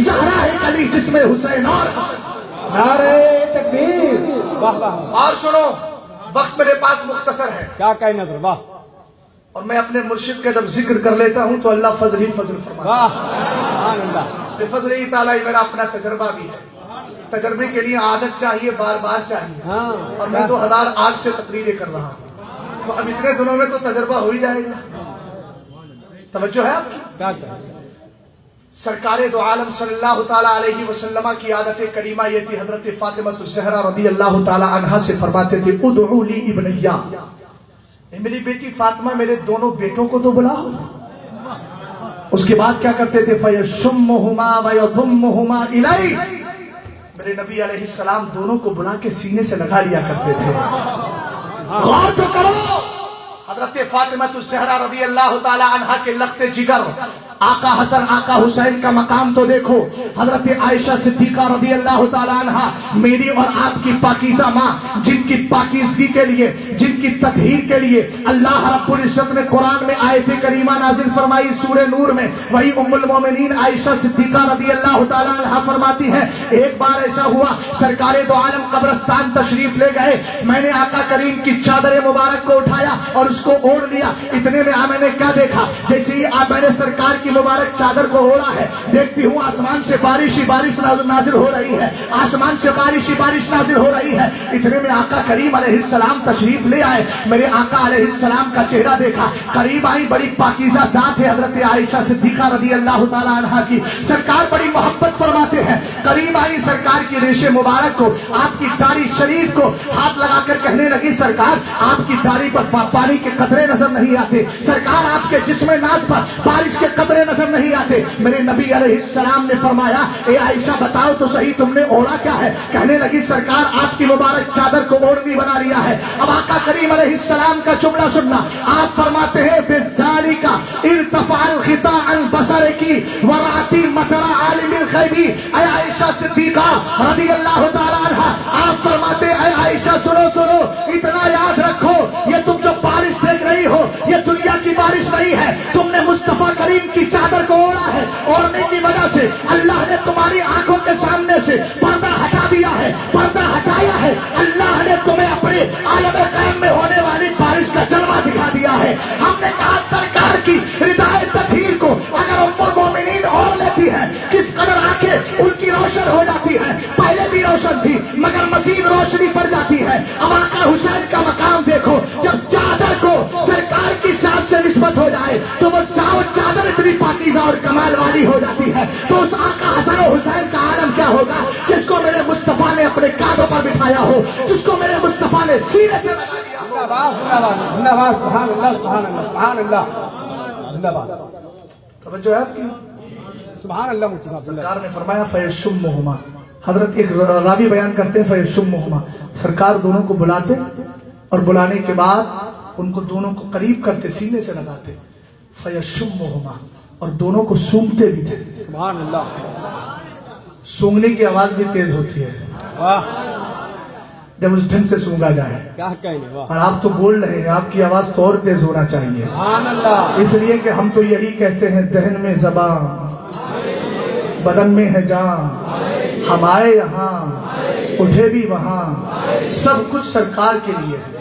Speaker 2: زہرا ہے کلی جس میں حسین اور
Speaker 3: نعرہ تکبیر، واہ واہ،
Speaker 2: اور سنو وقت میرے پاس مختصر ہے،
Speaker 3: کیا کہہ نظر، واہ
Speaker 2: اور میں اپنے مرشد کا جب ذکر کر لیتا ہوں تو اللہ فضل ہی فضل فرماتا
Speaker 3: واہ، سبحان اللہ،
Speaker 2: ہے، فضل ہی تعالیٰ میرا اپنا تجربہ بھی ہے، تجربے کے لیے عادت چاہیے، بار بار چاہیے،
Speaker 3: ہاں،
Speaker 2: اور میں 2008 سے تقریریں کر رہا ہوں، تو اب اتنے دنوں میں تو تجربہ ہو ہی جائے گا۔ توجہ ہے آپ کی؟
Speaker 3: کیا کہہ،
Speaker 2: سرکار دو عالم صلی اللہ تعالیٰ علیہ وسلم کی عادت کریمہ یہ تھی، حضرت فاطمہ الزہرا رضی اللہ تعالیٰ عنہا سے فرماتے تھے ادعو لی ابنیا، میری بیٹی فاطمہ میرے دونوں بیٹوں کو تو بلاؤ۔ اس کے بعد کیا کرتے تھے فیشمہما ویضمہما الی، میرے نبی علیہ السلام دونوں کو بلا کے سینے سے لگا لیا کرتے تھے۔ غور تو کرو، حضرت فاطمہ الزہرا رضی اللہ تعالیٰ عنہا کے لخت جگر آقا حسن آقا حسین کا مقام تو دیکھو، حضرت عائشہ صدیقہ رضی اللہ تعالیٰ عنہا میری اور آپ کی پاکیزہ ماں، جن کی پاکیزگی کے لیے، جن کی تطہیر کے لیے اللہ رب العزت نے قرآن میں آیت کریمہ نازل فرمائی سورہ نور میں، وہی ام المومنین عائشہ صدیقہ رضی اللہ تعالیٰ عنہا فرماتی ہے ایک بار ایسا ہوا سرکار دو عالم قبرستان تشریف لے گئے، میں نے آقا کریم کی چادر مبارک کو اٹھایا اور اس کو اوڑھ لیا، اتنے میں میں نے کیا دیکھا، جیسے ہی میں نے سرکار کی مبارک چادر کو اوڑھا ہے، دیکھتی ہوں آسمان سے بارش ہی بارش نازل ہو رہی ہے، آسمان سے بارش ہی بارش نازل ہو رہی ہے، اتنے میں آقا کریم علیہ السلام تشریف لے آئے، میرے آقا علیہ السلام کا چہرہ دیکھا، قریب آئی، بڑی پاکیزہ ذات ہے حضرت عائشہ صدیقہ رضی اللہ تعالیٰ عنہا کی، سرکار بڑی محبت فرماتے ہیں، قریب آئی سرکار کی ریش مبارک کو، آپ کی داڑھی شریف کو ہاتھ لگا کر کہنے لگی سرکار آپ کی داڑھی پر پانی کے قطرے نظر نہیں آتے، سرکار آپ کے جسم ناز پر بارش کے قطرے نظر نہیں آتے، میرے نبی علیہ السلام نے فرمایا اے عائشہ بتاؤ تو صحیح تم نے اوڑھا کیا ہے، کہنے لگی سرکار آپ کی مبارک چادر کو اوڑھنی بنا لیا ہے۔ اب آقا کریم علیہ السلام کا جملہ سننا، آپ فرماتے ہیں بِذَالِكَ ارتفع الغطاء عن بصرك ورأتي مطر عالم الغیب، اے عائشہ صدیقہ رضی اللہ تعالیٰ عنہ، آپ فرماتے اے عائشہ سنو اتنا یاد رکھو، یہ تم جو بارش دیکھ رہی ہو یہ دنیا کی بارش نہیں ہے، تم نے مصطفیٰ کریم کی چادر کو اوڑھا ہے، اوڑھنے کی وجہ سے اللہ نے تمہاری آنکھوں کے سامنے سے پردہ ہٹا دیا ہے، پردہ ہٹایا ہے، اللہ نے تمہیں اپنے عالم غیب میں ہونے والی بارش کا جلوہ دکھا دیا ہے۔ ہم نے کہا سرکار کی ردائے تطہیر کو اگر ام المومنین اوڑھ لیتی ہے کس قدر آنکھیں ان کی روشن ہو جاتی ہے، پہلے بھی روشن تھی مگر مزید روشنی پڑ جاتی ہے۔ اب آقا حسین کا مقام دیکھو، جب چادر کو سرکار کی ساتھ سے نسبت ہو جائے تو وہ چادر اتنی پاکیزہ اور کمال والی ہو جاتی ہے، تو اس آقا حسن و حسین کا عالم کیا ہوگا جس کو میرے مصطفیٰ نے اپنے کاندھوں پر بٹھایا ہو، جس کو میرے مصطفیٰ نے سینے سے لگا دیا۔
Speaker 3: زندہ باد، سبحان اللہ، سبحان اللہ، سبحان اللہ، زندہ باد،
Speaker 2: توجہ ہے آپ کی؟
Speaker 3: سبحان اللہ، مفتی صاحب زندہ باد۔
Speaker 2: سرکار نے فرمایا فیشمہما، حضرت ایک راوی بیان کرتے ہیں فیشمہما، سرکار دونوں کو بلاتے اور بلانے کے بعد ان کو دونوں کو قریب کرتے، سینے سے لگاتے، فیشمہما، اور دونوں کو سونگتے بھی تھے۔
Speaker 3: سبحان اللہ،
Speaker 2: سونگنے کی آواز بھی تیز ہوتی ہے
Speaker 3: واہ،
Speaker 2: جب اس ڈھنگ سے سونگا جائے،
Speaker 3: کیا کہنے، واہ،
Speaker 2: اور آپ تو بول رہے ہیں، آپ کی آواز تو اور تیز ہونا چاہیے،
Speaker 3: سبحان اللہ،
Speaker 2: اس لیے کہ ہم تو یہی کہتے ہیں دہن میں زبان بدن میں ہے جان، ہم آئے یہاں اٹھے بھی وہاں، سب کچھ سرکار کے لیے ہے،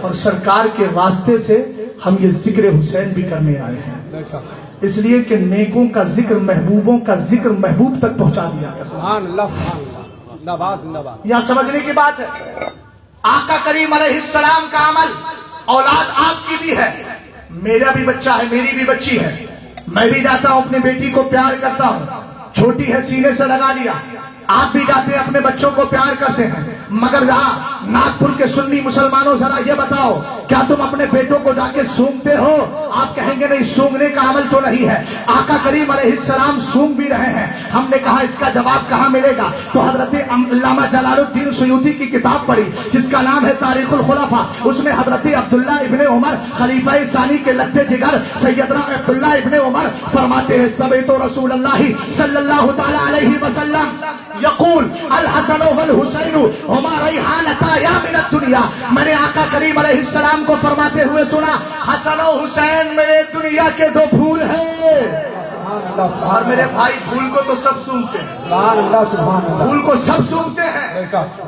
Speaker 2: اور سرکار کے واسطے سے ہم یہ ذکر حسین بھی کرنے آئے ہیں،
Speaker 3: بے شک،
Speaker 2: اس لیے کہ نیکوں کا ذکر، محبوبوں کا ذکر محبوب تک پہنچا دیا گیا۔
Speaker 3: سبحان اللہ، سبحان اللہ، زندہ باد، زندہ باد،
Speaker 2: یہاں سمجھنے کی بات ہے، آقا کریم علیہ السلام کا عمل، اولاد آپ کی بھی ہے، میرا بھی بچہ ہے، میری بھی بچی ہے، میں بھی جاتا ہوں اپنی بیٹی کو پیار کرتا ہوں، چھوٹی ہے سینے سے لگا لیا، آپ بھی جاتے ہیں اپنے بچوں کو پیار کرتے ہیں، مگر یہاں ناگپور کے سنی مسلمانوں ذرا یہ بتاؤ کیا تم اپنے بیٹوں کو جا کے سونگتے ہو؟ آپ کہیں گے نہیں، سونگنے کا عمل تو نہیں ہے، آقا کریم علیہ السلام سونگ بھی رہے ہیں۔ ہم نے کہا اس کا جواب کہاں ملے گا؟ تو حضرت علامہ جلال الدین سیوطی کی کتاب پڑھی جس کا نام ہے تاریخ الخلفاء، اس میں حضرت عبداللہ ابن عمر خلیفہ ثانی کے لگتے جگر سیدنا عبداللہ ابن عمر فرماتے ہیں سمیت رسول اللہ صلی اللہ تعالی علیہ وسلم یقول الحسن والحسین ہما ریحانتا یا من الدنیا، میں نے آقا کریم علیہ السلام کو فرماتے ہوئے سنا حسن و حسین میرے دنیا کے دو پھول ہیں۔ اور میرے بھائی پھول کو تو سب سونگتے ہیں، پھول کو سب سونگتے ہیں،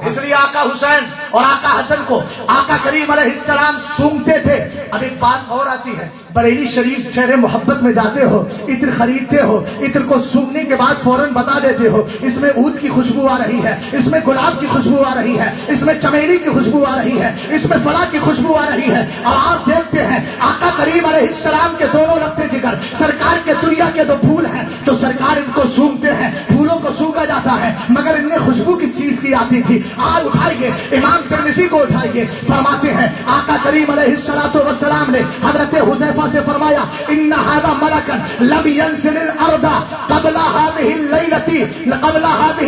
Speaker 2: اس لیے آقا حسین اور آقا حسن کو آقا کریم علیہ السلام سونگتے تھے۔ اب ایک بات اور آتی ہے، بریلی شریف شہر محبت میں جاتے ہو، عطر خریدتے ہو، عطر کو سونگنے کے بعد فوراً بتا دیتے ہو اس میں عود کی خوشبو آ رہی ہے، اس میں گلاب کی خوشبو آ رہی ہے، اس میں چمیلی کی خوشبو آ رہی ہے، اس میں فلاں کی خوشبو آ رہی ہے، اور آپ دیکھتے ہیں آقا کریم علیہ السلام کے دونوں رختے جگر سرکار کے دنیا کے دو پھول ہیں تو سرکار ان کو سونگتے ہیں، پھولوں کو سونگا جاتا ہے، مگر ان میں خوشبو کس چیز کی آتی تھی؟ آج اٹھائیے امام ترمذی کو اٹھائیے، فرماتے ہیں آقا کریم علیہ السلام نے حضرت حذیفہ سے فرمایا ان هذا ملکا لم ينزل الارض قبل هذه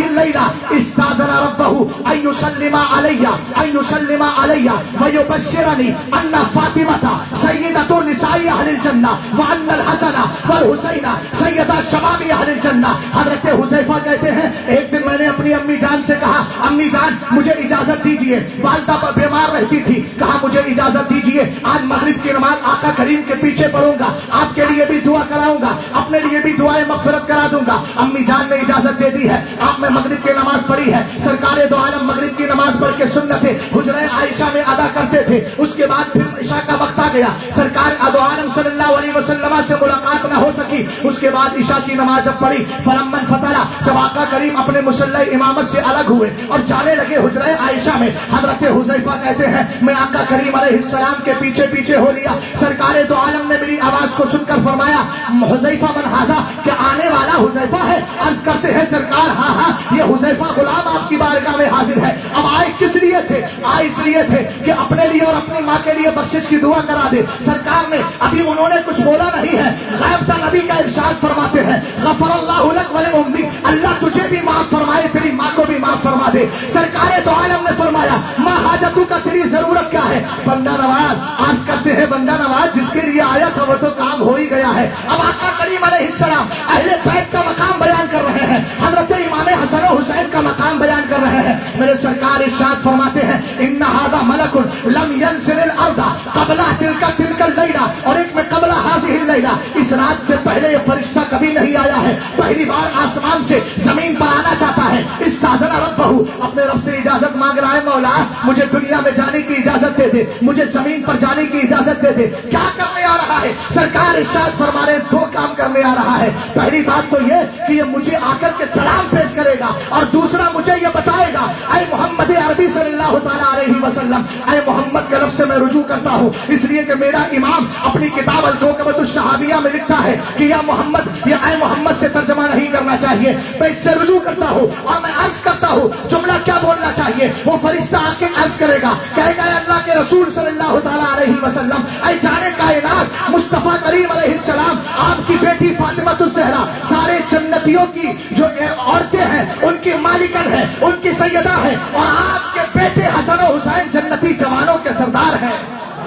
Speaker 2: الليلة استاذن ربه ان يسلم علي ويبشرني ان فاطمة سيدة نساء اهل الجنة وان الحسن والحسین سیدہ شباب اہل الجنہ۔ حضرت حذیفہ کہتے ہیں ایک دن میں نے اپنی امی جان سے کہا امی جان مجھے اجازت دیجئے، والدہ بیمار رہتی تھی، کہا مجھے اجازت دیجئے آج مغرب کی نماز آقا کریم کے پیچھے پڑھوں گا، آپ کے لیے بھی دعا کراؤں گا، اپنے لیے بھی دعائیں مغفرت کرا دوں گا۔ امی جان نے اجازت دے دی ہے، آپ نے مغرب کی نماز پڑھی ہے، سرکار دو عالم مغرب کی نماز پڑھ کے سنت حجرہ عائشہ میں ادا کرتے تھے، اس کے بعد پھر عشاء کا وقت آ گیا، سرکار دو عالم صلی اللہ علیہ وسلم سے ملاقات نہ ہو سکی، اس کے بعد عشاء کی نماز جب پڑھی فلمن فتلا، جب آقا کریم اپنے مصلی امامت سے الگ ہوئے اور جانے لگے حجرہ عائشہ میں، حضرت حذیفہ کہتے ہیں میں آقا کریم علیہ السلام کے پیچھے پیچھے ہو لیا، سرکار دو عالم نے میری آواز کو سن کر فرمایا حذیفہ من ھذا، کہ آنے والا حذیفہ ہے؟ عرض کرتے ہیں سرکار ہاں ہاں یہ حذیفہ غلام آپ کی بارگاہ میں حاضر ہے۔ اب آئے کس لیے تھے؟ آئے اس لیے تھے کہ اپنے لیے اور اپنی ماں کے لیے بخشش کی دعا کرا دے۔ سرکار نے ابھی انہوں نے کچھ بولا نہیں ہے، غیب تا نبی کا ارشاد فرماتے ہیں غفر اللہ لک ول امی، اللہ تجھے بھی معاف فرمائے تیری ماں کو بھی معاف فرما دے۔ سرکار دو عالم نے فرمایا ماں حاجتوں کا تیری ضرورت کیا ہے؟ بندہ نواز، عرض کرتے ہیں بندہ نواز جس کے لیے آیا تھا وہ تو کام ہو ہی گیا ہے۔ اب آقا کریم علیہ السلام اہل بیت کا مقام بیان کر رہے ہیں، حضرت امام حسن و حسین کا مقام بیان کر رہے ہیں۔ میرے سرکار ارشاد فرماتے ہیں ان ھذا ملک لم ينزل الارض قبل تلک اللیلہ، اور ایک میں قبل هذه اللیلہ، اس رات سے پہلے یہ فرشتہ کبھی نہیں آیا ہے، پہلی بار آسمان سے زمین پر آنا چاہتا ہے۔ استاذن ربہ، اپنے رب سے اجازت مانگ رہا ہے مولا مجھے دنیا میں جانے کی اجازت دے دے، مجھے زمین پر جانے کی اجازت دے دے۔ کیا کرنے آ رہا ہے؟ سرکار ارشاد فرما رہے دو کام کرنے آ رہا ہے۔ پہلی بات تو یہ کہ یہ مجھے آ کر کے سلام پیش کرے گا، اور دوسرا مجھے یہ بتائے گا اے محمد عربی صلی اللہ تعالیٰ علیہ وسلم، اے محمد کے لفظ سے میں رجوع کرتا ہوں، اس لیے کہ میرا امام اپنی کتاب الکوکبۃ الشہابیہ میں لکھتا ہے کہ یا محمد، یا اے محمد سے ترجمہ نہیں کرنا چاہیے، میں اس سے رجوع کرتا ہوں اور میں عرض کرتا ہوں جملہ کیا بولنا چاہیے۔ وہ فرشتہ آ کے عرض کرے گا، کہے گا اللہ کے رسول صلی اللہ تعالیٰ علیہ وسلم، اے جانے کائنات مصطفیٰ کریم علیہ السلام، آپ کی بیٹی فاطمہ الزہرا سارے جنتیوں کی جو عورتیں ہیں ان کی مالکن ہے، ان کی سیدہ ہے، اور آپ کے بیٹے حسن و حسین جنتی جوانوں کے سردار ہیں۔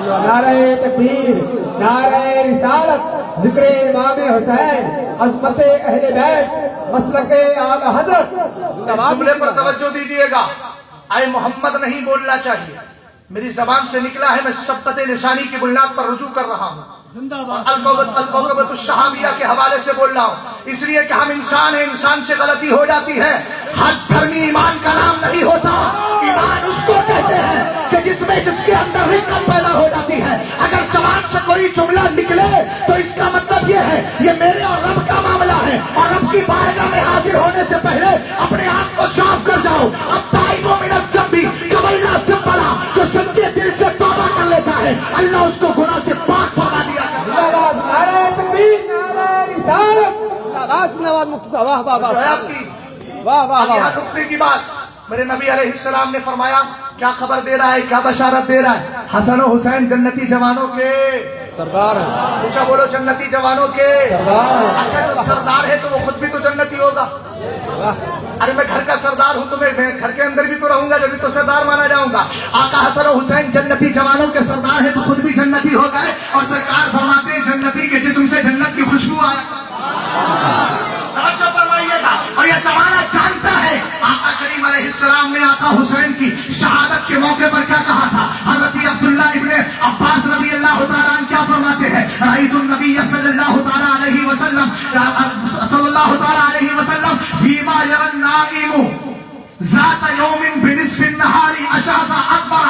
Speaker 3: نعرہ تکبیر، نعرہ رسالت، ذکر امام حسین، عظمت اہل بیت، مسلک اعلی حضرت۔
Speaker 2: جملے پر توجہ دیجیے گا، اے محمد نہیں بولنا چاہیے، میری زبان سے نکلا ہے، میں سبقت لسانی کی بنیاد پر رجوع کر رہا ہوں، الکوکبۃ الشہابیہ کے حوالے سے بول رہا ہوں، اس لیے کہ ہم انسان ہیں، انسان سے غلطی ہو جاتی ہے۔ حد دھرمی ایمان کا نام نہیں ہوتا، ایمان اس کو کہتے ہیں کہ جس کے اندر رقت پیدا ہو جاتی ہے۔ اگر زبان سے کوئی جملہ نکلے تو اس کا مطلب یہ ہے یہ میرے اور رب کا معاملہ ہے، اور رب کی بارگاہ میں حاضر ہونے سے پہلے اپنے آپ کو صاف کر جاؤ۔ اب تائب من الذنب کما الذنب، جو سچے دل سے توبہ کر لیتا ہے اللہ اس کو گناہ سے پاک فرما دیا۔
Speaker 3: نعرہ تکبیر، نعرہ رسالت، نواز مفتی صاحب، واہ واہ واہ واہ واہ۔
Speaker 2: یہاں نقطے کی بات میرے نبی علیہ السلام نے فرمایا، کیا خبر دے رہا ہے، کیا بشارت دے رہا ہے؟ حسن و حسین جنتی جوانوں کے
Speaker 3: سردار ہے۔
Speaker 2: اونچا بولو، جنتی جوانوں کے
Speaker 3: سردار ہے۔
Speaker 2: اچھا جو سردار ہے تو وہ خود بھی تو جنتی ہوگا۔ ارے میں گھر کا سردار ہوں تو میں گھر کے اندر بھی تو رہوں گا، جبھی تو سردار مانا جاؤں گا۔ آقا حسن و حسین جنتی جوانوں کے سردار ہے تو خود بھی جنتی ہو گئے، اور سرکار فرماتے ہیں جنتی کے جسم سے جنت کی خوشبو آئے۔ توجہ فرمائیے گا، اور یہ زمانہ جانتا ہے آقا کریم علیہ السلام نے آقا حسین کی شہادت کے موقع پر کیا کہا تھا۔ حضرت عبداللہ ابن عباس رضی اللہ تعالیٰ عنہ کیا فرماتے ہیں، رأیت النبی صلی اللہ تعالیٰ علیہ وسلم فيما يرى النائم ذات يوم بنصف النهار أشعث أكبر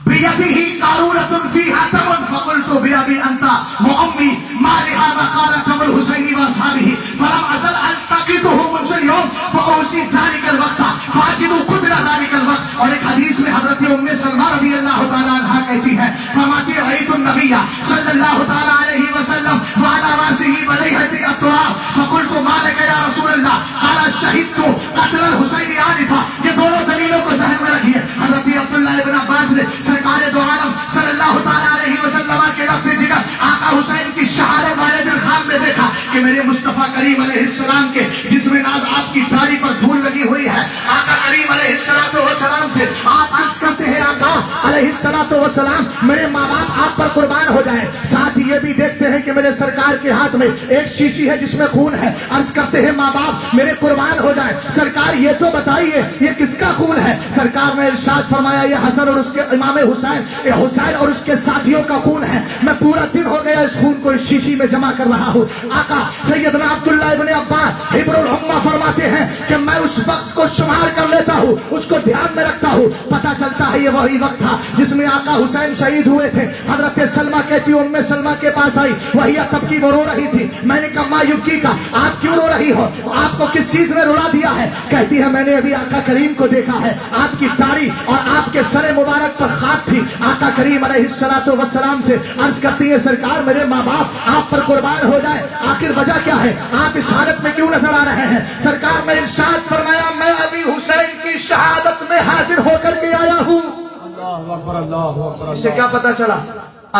Speaker 2: بيده قارورة فيها تمر فقلت بأبي أنت وأمي ما لهذا قال تم الحسين وأصحابه فلم أزل ألتقطه منذ اليوم فأوصي ذلك الوقت فأجد قدر ذلك الوقت. اور ایک حدیث میں حضرت ام سلمہ رضی اللہ تعالیٰ عنہ کہتی ہے فرماتی رأيت النبي صلی اللہ تعالیٰ علیہ وسلم وعلى رأسه بليحة التراب فقلت ما لك يا رسول الله قال شهدت قتل الحسين آنفا. یہ دونوں دلیلوں کو ذہن میں رکھیے. حضرت عبداللہ ابن عباس نے سرکار دو عالم صلی اللہ تعالیٰ علیہ وسلم کے لفظ جگر آقا حسین کی شہادت والے دن خواب میں دیکھا کہ میرے مصطفیٰ کریم علیہ السلام کے جسم ناز آپ کی داڑھی پر دھول لگی ہوئی ہے. آقا کریم علیہ السلام سے آپ عرض کرتے ہیں آقا علیہ السلام میرے ماں باپ آپ پر قربان ہو جائیں. ساتھ یہ بھی دیکھتے ہیں کہ میرے سرکار کے ہاتھ میں ایک شیشی ہے جس میں خون ہے. عرض کرتے ہیں ماں باپ میرے قربان ہو جائیں. سرکار یہ تو بتائیے یہ کس کا خون ہے؟ سرکار نے ارشاد فرمایا یہ حسن اور اس کے امام حسین یہ حسین اور اس کے ساتھیوں کا خون ہے. میں پورا دن ہو گیا اس خون کو اس شیشی میں جمع کر رہا ہوں. آقا سیدنا عبداللہ ابن عباس حبر الامہ فرماتے ہیں کہ میں اس وقت کو شمار کر لیتا ہوں اس کو دھیان میں رکھتا ہوں. پتہ چلتا ہے یہ وہی وقت تھا جس میں آقا حسین شہید ہوئے تھے. حضرت سلمہ کہتی ام سلمہ کے پاس آئی وہی تب کی وہ رو رہی تھی. میں نے کہا ماں یبکی کا آپ کیوں رو رہی ہو؟ آپ کو کس چیز نے رلا دیا ہے؟ کہتی ہے میں نے ابھی آقا کریم کو دیکھا ہے آپ کی داڑھی اور آپ کے سر مبارک پر خاک تھی. آقا کریم علیہ السلام سے عرض کرتی ہے سرکار میرے ماں باپ آپ پر قربان ہو جائے آخر وجہ کیا ہے؟ آپ اس حالت میں کیوں نظر آ رہے ہیں؟ سرکار نے ارشاد فرمایا میں ابھی حسین کی شہادت میں حاضر ہو کر کے آیا ہوں.
Speaker 3: اللہ اکبر اللہ اکبر.
Speaker 2: اس سے کیا پتا چلا؟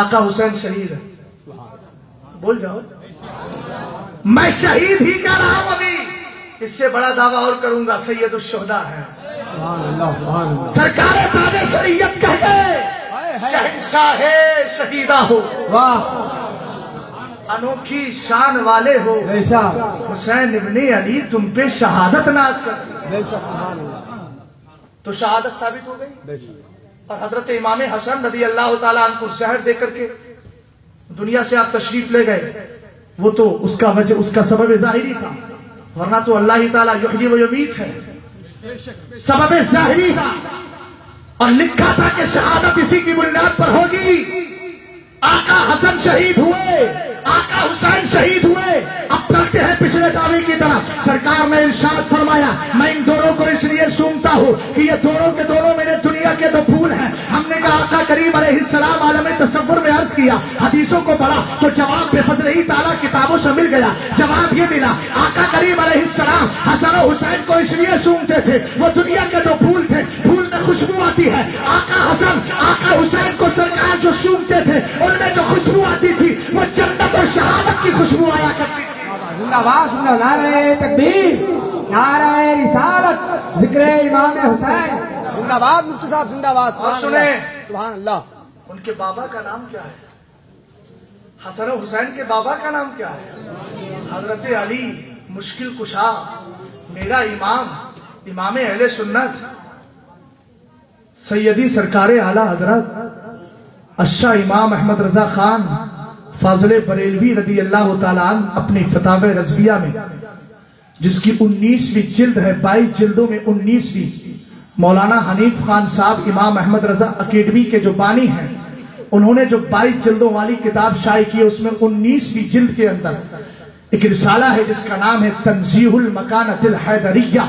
Speaker 2: آقا حسین شہید ہے. بول جاؤ میں شہید ہی کہہ رہا ہوں. ابھی اس سے بڑا دعویٰ اور کروں گا سید الشہداء ہے.
Speaker 3: سبحان اللہ سبحان اللہ.
Speaker 2: سرکار تاج شریعت کہہ گئے شہنشاہ شہیدہ ہو
Speaker 3: واہ
Speaker 2: انوکھی شان والے ہو
Speaker 3: بے شک
Speaker 2: حسین ابن علی تم پہ شہادت ناز کرتی.
Speaker 3: بے شک سبحان اللہ.
Speaker 2: تو شہادت ثابت ہو گئی.
Speaker 3: بے شک
Speaker 2: اور حضرت امام حسن رضی اللہ تعالیٰ عنہ کو زہر دے کر کے دنیا سے آپ تشریف لے گئے. وہ تو اس کا وجہ اس کا سبب ظاہری تھا ورنہ تو اللہ تعالیٰ یحیی و یمیت ہے. سبب ظاہری تھا اور لکھا تھا کہ شہادت اسی کی بنیاد پر ہوگی. آقا حسن شہید ہوئے آقا حسین شہید ہوئے. اب پلٹتے ہیں پچھلے دعوے کی طرف. سرکار نے ارشاد فرمایا میں ان دونوں کو اس لیے سونگتا ہوں کہ یہ دونوں کے دونوں میرے دنیا کے دو پھول ہیں. ہم نے کہا آقا کریم علیہ السلام عالم تصور میں عرض کیا حدیثوں کو پڑھا تو جواب بے فضلہ تعالیٰ کتابوں سے مل گیا. جواب یہ ملا آقا کریم علیہ السلام حسن و حسین کو اس لیے سونگتے تھے وہ دنیا کے دو پھول تھے. پھول میں خوشبو آتی ہے. آقا حسن آقا حسین کو سرکار جو سونگتے تھے ان میں جو خوشبو آتی تھی وہ جنت اور شہادت کی خوشبو آیا کرتی تھی.
Speaker 3: زندہ باد زندہ نعرہ تکبیر نعرہ رسالت ذکر امام حسین. زندہ باد مفتی صاحب زندہ باد.
Speaker 2: اور سنیں
Speaker 3: سبحان اللہ.
Speaker 2: ان کے بابا کا نام کیا ہے؟ حسن و حسین کے بابا کا نام کیا ہے؟ حضرت علی مشکل کشا میرا امام امام اہل سنت سیدی سرکار اعلی حضرت اشا امام احمد رضا خان فاضل بریلوی رضی اللہ تعالیٰ عنہ اپنی فتاوی رضویہ میں جس کی 19ویں جلد ہے 22 جلدوں میں 19ویں مولانا حنیف خان صاحب امام احمد رضا اکیڈمی کے جو بانی ہیں انہوں نے جو 22 جلدوں والی کتاب شائع کی اس میں 19ویں جلد کے اندر ایک رسالہ ہے جس کا نام ہے تنزیہ المکانۃ الحیدریہ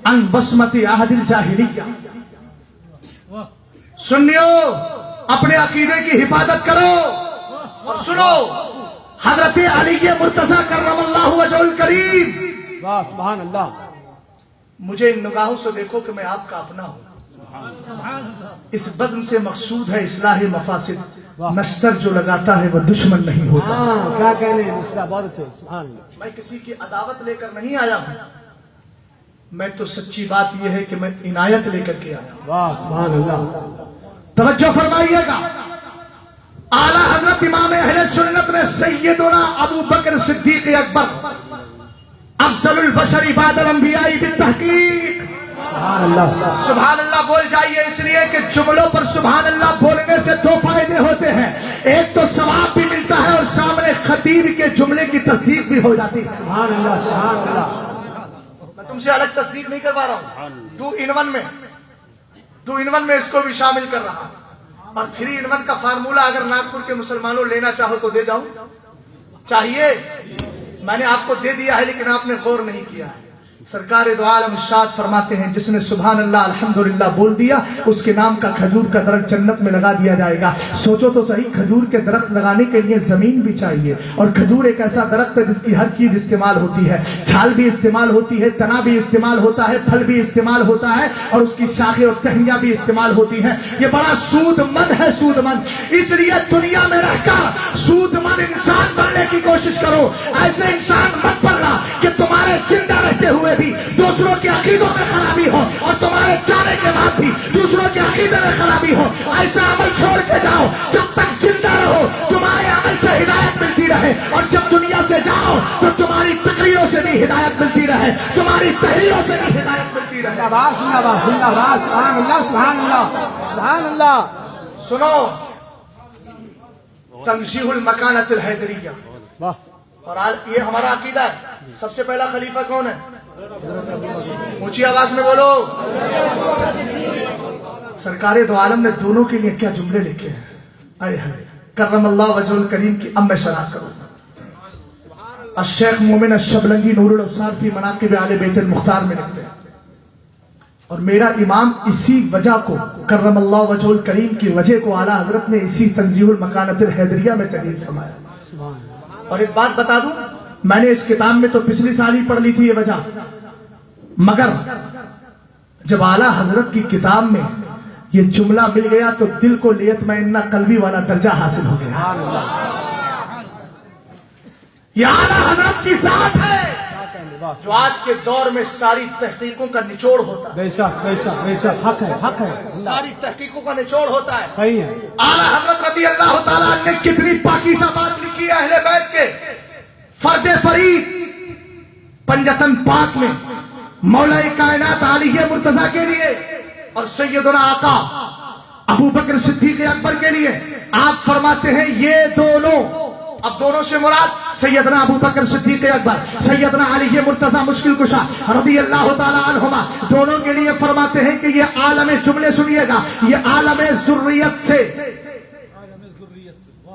Speaker 2: عن بصمۃ عہد الجاہلیہ. سنیو اپنے عقیدے کی حفاظت کرو اور سنو حضرت علی مرتضیٰ کرم اللہ وجہہ الکریم.
Speaker 3: واہ سبحان اللہ.
Speaker 2: مجھے ان نگاہوں سے دیکھو کہ میں آپ کا اپنا ہوں. اس بزم سے مقصود ہے اصلاح مفاسد. نشتر جو لگاتا ہے وہ دشمن نہیں ہوتا.
Speaker 3: کیا کہنے ہیں مفتی صاحب بہت اچھے. سبحان اللہ.
Speaker 2: میں کسی کی عداوت لے کر نہیں آیا ہوں. میں تو سچی بات یہ ہے کہ میں عنایت لے کر کے آیا ہوں.
Speaker 3: واہ سبحان اللہ.
Speaker 2: توجہ فرمائیے گا. اعلیٰ حضرت امام اہل سنت نے سیدنا ابو بکر صدیق اکبر افضل البشر بعد الانبیاء بالتحقیق.
Speaker 3: سبحان اللہ.
Speaker 2: سبحان اللہ بول جائیے اس لیے کہ جملوں پر سبحان اللہ بولنے سے دو فائدے ہوتے ہیں. ایک تو ثواب بھی ملتا ہے اور سامنے خطیب کے جملے کی تصدیق بھی ہو جاتی ہے.
Speaker 3: سبحان اللہ. سبحان اللہ.
Speaker 2: تم سے الگ تصدیق نہیں کروا رہا ہوں، 2 in 1 میں 2 in 1 میں اس کو بھی شامل کر رہا ہوں، اور 3 in 1 کا فارمولہ اگر ناگپور کے مسلمانوں لینا چاہو تو دے جاؤں، چاہیے؟ میں نے آپ کو دے دیا ہے لیکن آپ نے غور نہیں کیا ہے۔ سرکار دو عالم ارشاد فرماتے ہیں جس نے سبحان اللہ الحمدللہ بول دیا اس کے نام کا کھجور کا درخت جنت میں لگا دیا جائے گا۔ سوچو تو صحیح، کھجور کے درخت لگانے کے لیے زمین بھی چاہیے، اور کھجور ایک ایسا درخت ہے جس کی ہر چیز استعمال ہوتی ہے، چھال بھی استعمال ہوتی ہے، تنا بھی استعمال ہوتا ہے، پھل بھی استعمال ہوتا ہے، اور اس کی شاخیں اور ٹہنیاں بھی استعمال ہوتی ہیں۔ یہ بڑا سود مند ہے، سود مند۔ اس لیے دنیا میں رہ کر سود مند انسان بننے کی کوشش کرو، ایسے انسان مت بننا کہ تمہارے زندہ رہتے ہوئے بھی دوسروں کے عقیدوں میں خرابی ہو، اور تمہارے جانے کے بعد بھی دوسروں کے عقیدے میں خرابی ہو۔ ایسا عمل چھوڑ کے جاؤ، جب تک زندہ رہو تمہارے عمل سے ہدایت ملتی رہے، اور جب دنیا سے جاؤ تو تمہاری تقریروں سے بھی ہدایت ملتی رہے، تمہاری تحریروں سے بھی ہدایت ملتی رہے۔
Speaker 3: سبحان اللہ سبحان اللہ سبحان اللہ۔
Speaker 2: سنو، تنزیہ المکانۃ الحیدریہ، اور یہ ہمارا عقیدہ ہے۔ سب سے پہلا خلیفہ کون ہے؟ اونچی آواز میں بولو۔ سرکار دو عالم نے دونوں کے لیے کیا جملے لکھے ہیں، آئے ہائے، کرم اللہ وجہ الکریم کی اب میں شرح کروں۔ الشیخ مومن الشبلنگی نور الابصار فی مناقب اہل بیت المختار میں لکھتے ہیں، اور میرا امام اسی وجہ کو، کرم اللہ وجہ الکریم کی وجہ کو اعلیٰ حضرت نے اسی تنزیہ المکانۃ الحیدریہ میں تحریر فرمایا۔ اور ایک بات بتا دوں، میں نے اس کتاب میں تو پچھلی سال ہی پڑھ لی تھی یہ وجہ، مگر جب اعلیٰ حضرت کی کتاب میں یہ جملہ مل گیا تو دل کو لیطمئن قلبی والا درجہ حاصل ہو گیا۔ یہ اعلیٰ حضرت کی ذات ہے جو آج کے دور میں ساری تحقیقوں کا نچوڑ ہوتا ہے۔
Speaker 3: بے شک بے شک بے شک، حق ہے حق ہے،
Speaker 2: ساری تحقیقوں کا نچوڑ ہوتا ہے۔
Speaker 3: صحیح ہے۔
Speaker 2: اعلیٰ حضرت رضی اللہ تعالیٰ نے کتنی پاکیزہ بات لکھی ہے اہل بیت کے۔ فرد فرید پنجتن پاک میں مولا کائنات علی مرتضیٰ کے لیے، اور سیدنا آقا ابو بکر صدیق اکبر کے لیے آپ فرماتے ہیں یہ دونوں، اب دونوں سے مراد سیدنا ابو بکر صدیق اکبر، سیدنا علی مرتضیٰ مشکل کشا رضی اللہ تعالی عنہما، دونوں کے لیے فرماتے ہیں کہ یہ عالم، جملے سنیے گا، یہ عالم ذریت سے،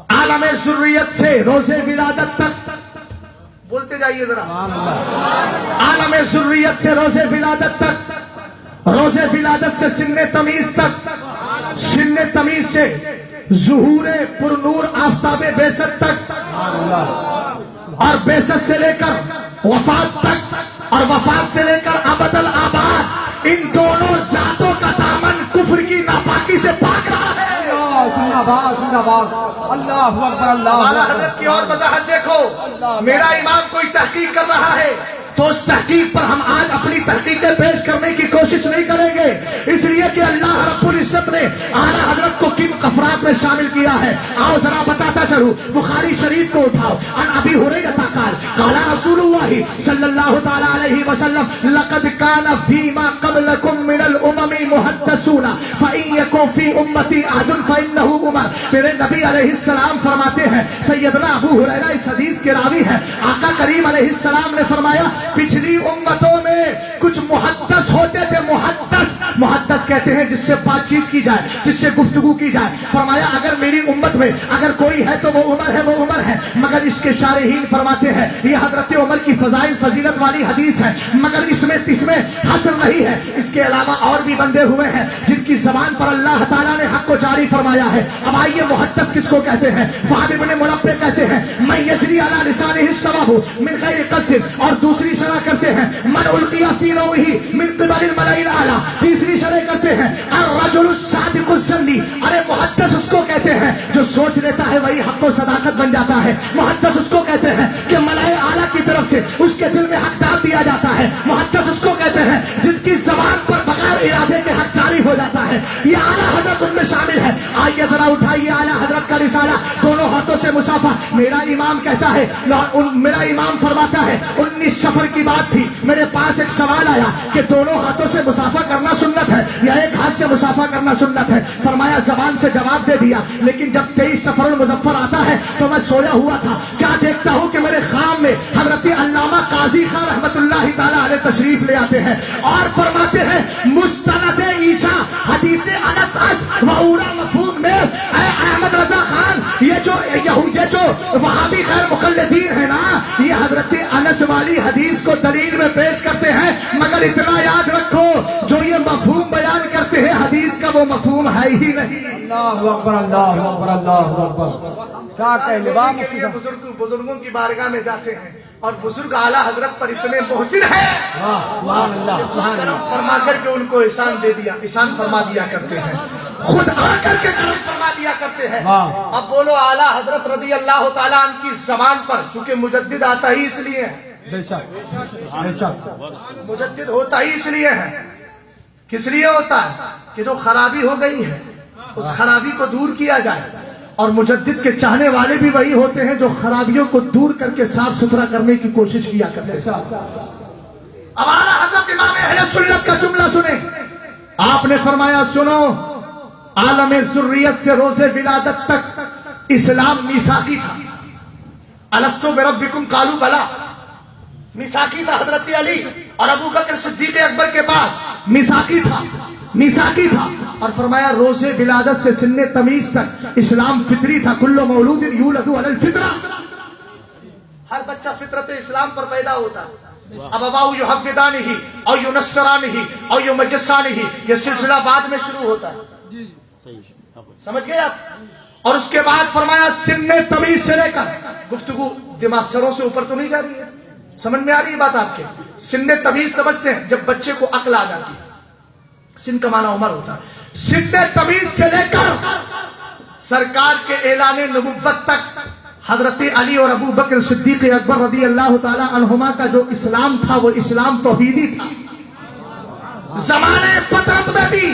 Speaker 2: عالم ذریت سے روز ولادت تک، بولتے جائیے ذرا، عالم ذریت سے روز ولادت تک، روز ولادت سے سن تمیز تک، سن تمیز سے ظہور پر نور آفتاب بیست تک، اور بیست سے لے کر وفات تک، اور وفات سے لے کر ابد الآباد، ان دونوں ذاتوں کا دامن کفر کی ناپاکی سے پاک رہا ہے۔
Speaker 3: زندہ باد زندہ باد، اللہ اکبر اللہ
Speaker 2: اعلیٰ حضرت کی اور وضاحت دیکھو۔ میرا امام کوئی تحقیق کر رہا ہے تو اس تحقیق پر ہم آج اپنی تحقیقیں پیش کرنے کی کوشش نہیں کریں گے، اس لیے کہ اللہ رب العزت نے اعلیٰ حضرت کو کن افراد میں شامل کیا ہے۔ آؤ ذرا بتاتا چلوں، بخاری شریف کو اٹھاؤ، عن ابی ہریرہ قال قال رسول اللہ صلی اللہ تعالی علیہ وسلم لقد کان فیما قبلکم من الامم محدثون فإن یکن فی امتی احد فإنہ عمر۔ میرے نبی علیہ السلام فرماتے ہیں، سیدنا ابو ہریرہ اس حدیث کے راوی ہیں، آقا کریم علیہ السلام نے فرمایا پچھلی امتوں میں کچھ محدث ہوتے تھے، محدث کہتے ہیں جس سے بات چیت کی جائے، جس سے گفتگو کی جائے۔ فرمایا اگر میری امت میں اگر کوئی ہے تو وہ عمر ہے، وہ عمر ہے، مگر اس کے شارحین فرماتے ہیں یہ حضرت عمر کی فضائل فضیلت والی حدیث ہے، مگر اس میں حصر نہیں ہے، اس کے علاوہ اور بھی بندے ہوئے ہیں جن کی زبان پر اللہ تعالیٰ نے حق کو جاری فرمایا ہے۔ اب آئیے محدث کس کو کہتے ہیں؟ وہاب ابن منبہ کہتے ہیں من یجری علی لسانہ الصواب من غیر قصد، اور دوسری شرح کرتے ہیں من القی فی نوحہ من قبل الملأ الاعلی، تیسری شرح کرتے ہیں الرجل الصادق الظنی، ارے محدث اس کو کہتے ہیں جو سوچ لیتا ہے وہی حق و صداقت بن جاتا ہے۔ محدث اس کو کہتے ہیں کہ ملأ اعلی کی طرف سے اس کے دل میں حق ڈال دیا جاتا ہے۔ محدث اس کو کہتے ہیں جس کی زبان پر بغیر ارادے کے حق جاری ہو جاتا ہے۔ یہ اعلیٰ حضرت ان میں شامل ہے۔ آئیے ذرا اٹھائیے اعلیٰ حضرت کا رسالہ، دونوں ہاتھوں سے مصافحہ۔ میرا امام کہتا ہے، میرا امام فرماتا ہے 19 سفر کی بات تھی، میرے پاس ایک سوال آیا کہ دونوں ہاتھوں سے مصافحہ کرنا سنت ہے یا ایک ہاتھ سے مصافحہ کرنا سنت ہے؟ فرمایا زبان سے جواب دے دیا، لیکن جب 23 سفر المظفر آتا ہے تو میں سویا ہوا تھا، کیا دیکھتا ہوں کہ میرے خام میں حضرت علامہ قاضی خان رحمت اللہ تعالی علیہ تشریف لے آتے ہیں اور فرماتے ہیں مستند عیسیٰ حدیث انس وعورا مفہوم میں اے احمد رضا خان یہ جو وہابی غیر مقلدین ہیں نا یہ حضرت انس والی حدیث کو دلیل میں پیش کرتے ہیں، مگر اتنا یاد رکھو جو یہ مفہوم بیان کرتے ہیں حدیث کا وہ مفہوم ہے ہی نہیں۔
Speaker 3: اللہ اکبر اللہ اکبر اللہ اکبر۔ کیا کہہ
Speaker 2: بزرگوں کی بارگاہ میں جاتے ہیں اور بزرگ اعلیٰ حضرت پر اتنے محسن ہیں
Speaker 3: سبحان اللہ سبحان
Speaker 2: کرم
Speaker 3: اللہ۔
Speaker 2: فرما کر کے ان کو احسان فرما دیا کرتے ہیں، خود آ کر کے کرم فرما دیا کرتے ہیں۔ اب بولو اعلیٰ حضرت رضی اللہ تعالیٰ عنہ کی زبان پر، چونکہ مجدد آتا ہی اس لیے ہے،
Speaker 3: بے شک بے شک۔
Speaker 2: مجدد ہوتا ہی اس لیے ہے، کس لیے ہوتا ہے کہ جو خرابی ہو گئی ہے اس خرابی کو دور کیا جائے، اور مجدد کے چاہنے والے بھی وہی ہوتے ہیں جو خرابیوں کو دور کر کے صاف ستھرا کرنے کی کوشش کیا کرتے ہیں۔ اب اعلیٰ حضرت امام اہل سنت کا جملہ سنیں، آپ نے فرمایا سنو عالم ذریت سے روز ولادت تک اسلام میثاقی تھا۔ الستو بربکم قالوا بلا، میثاقی تھا حضرت علی اور ابو بکر صدیق اکبر کے بعد، میثاقی تھا میثاقی تھا، اور فرمایا روز ولادت سے سن تمیز تک اسلام فطری تھا۔ کل مولود یولد علی الفطرہ، ہر بچہ فطرت اسلام پر پیدا ہوتا ہے۔ اب اباؤ یحودانہ او ینصرانہ او یمجسانہ، یہ سلسلہ بعد میں شروع ہوتا ہے، سمجھ گئے آپ؟ اور اس کے بعد فرمایا سن تمیز سے لے کر، گفتگو دماغ سروں سے اوپر تو نہیں جا رہی ہے، سمجھ میں آ رہی ہے بات آپ کے؟ سن تمیز سمجھتے ہیں جب بچے کو عقل آ جاتی ہے، سن کا معنی عمر ہوتا ہے۔ سن تمیز سے لے کر سرکار کے اعلان نبوت تک حضرت علی اور ابو بکر صدیق اکبر رضی اللہ تعالی عنہما کا جو اسلام تھا وہ اسلام توحیدی تھا۔ زمانے فترت میں بھی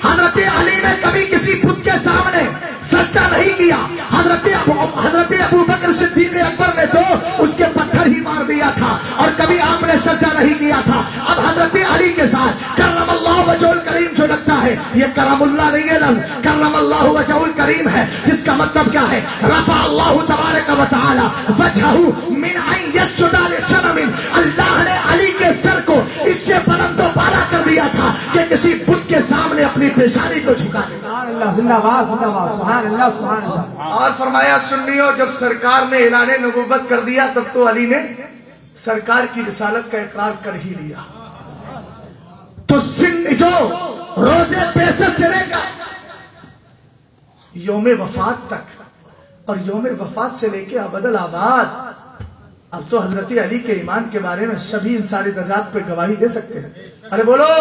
Speaker 2: حضرت علی نے کبھی کسی بت کے سامنے سجدہ نہیں کیا، حضرت ابو بکر صدیق اکبر نے تو اس کے پتھر ہی مار دیا تھا اور کبھی آپ نے سجدہ نہیں کیا تھا۔ اب حضرت علی کے ساتھ کرم اللہ وجہ الکریم جو لگتا ہے یہ کرم اللہ نہیں ہے، لفظ کرم اللہ وجہ الکریم ہے، جس کا مطلب کیا ہے؟ رفع اللہ تبارک و تعالی وجہہ من ان یسجد لصنم، اللہ نے علی کے سر کو اس سے بلند و بالا کر دیا تھا کہ کسی بت کے سامنے اپنی پیشانی کو جھکا دے۔
Speaker 3: سبحان اللہ، زندہ باد زندہ باد، سبحان اللہ سبحان اللہ۔
Speaker 2: اور فرمایا سنیو جب سرکار نے اعلان نبوت کر دیا تب تو علی نے سرکار کی رسالت کا اقرار کر ہی لیا۔ تو جو روزے بعثت سے لے کر یوم وفات تک اور یوم وفات سے لے کے ابد الآباد، اب تو حضرت علی کے ایمان کے بارے میں سبھی انسانی درجات پہ گواہی دے سکتے ہیں۔ ارے بولو،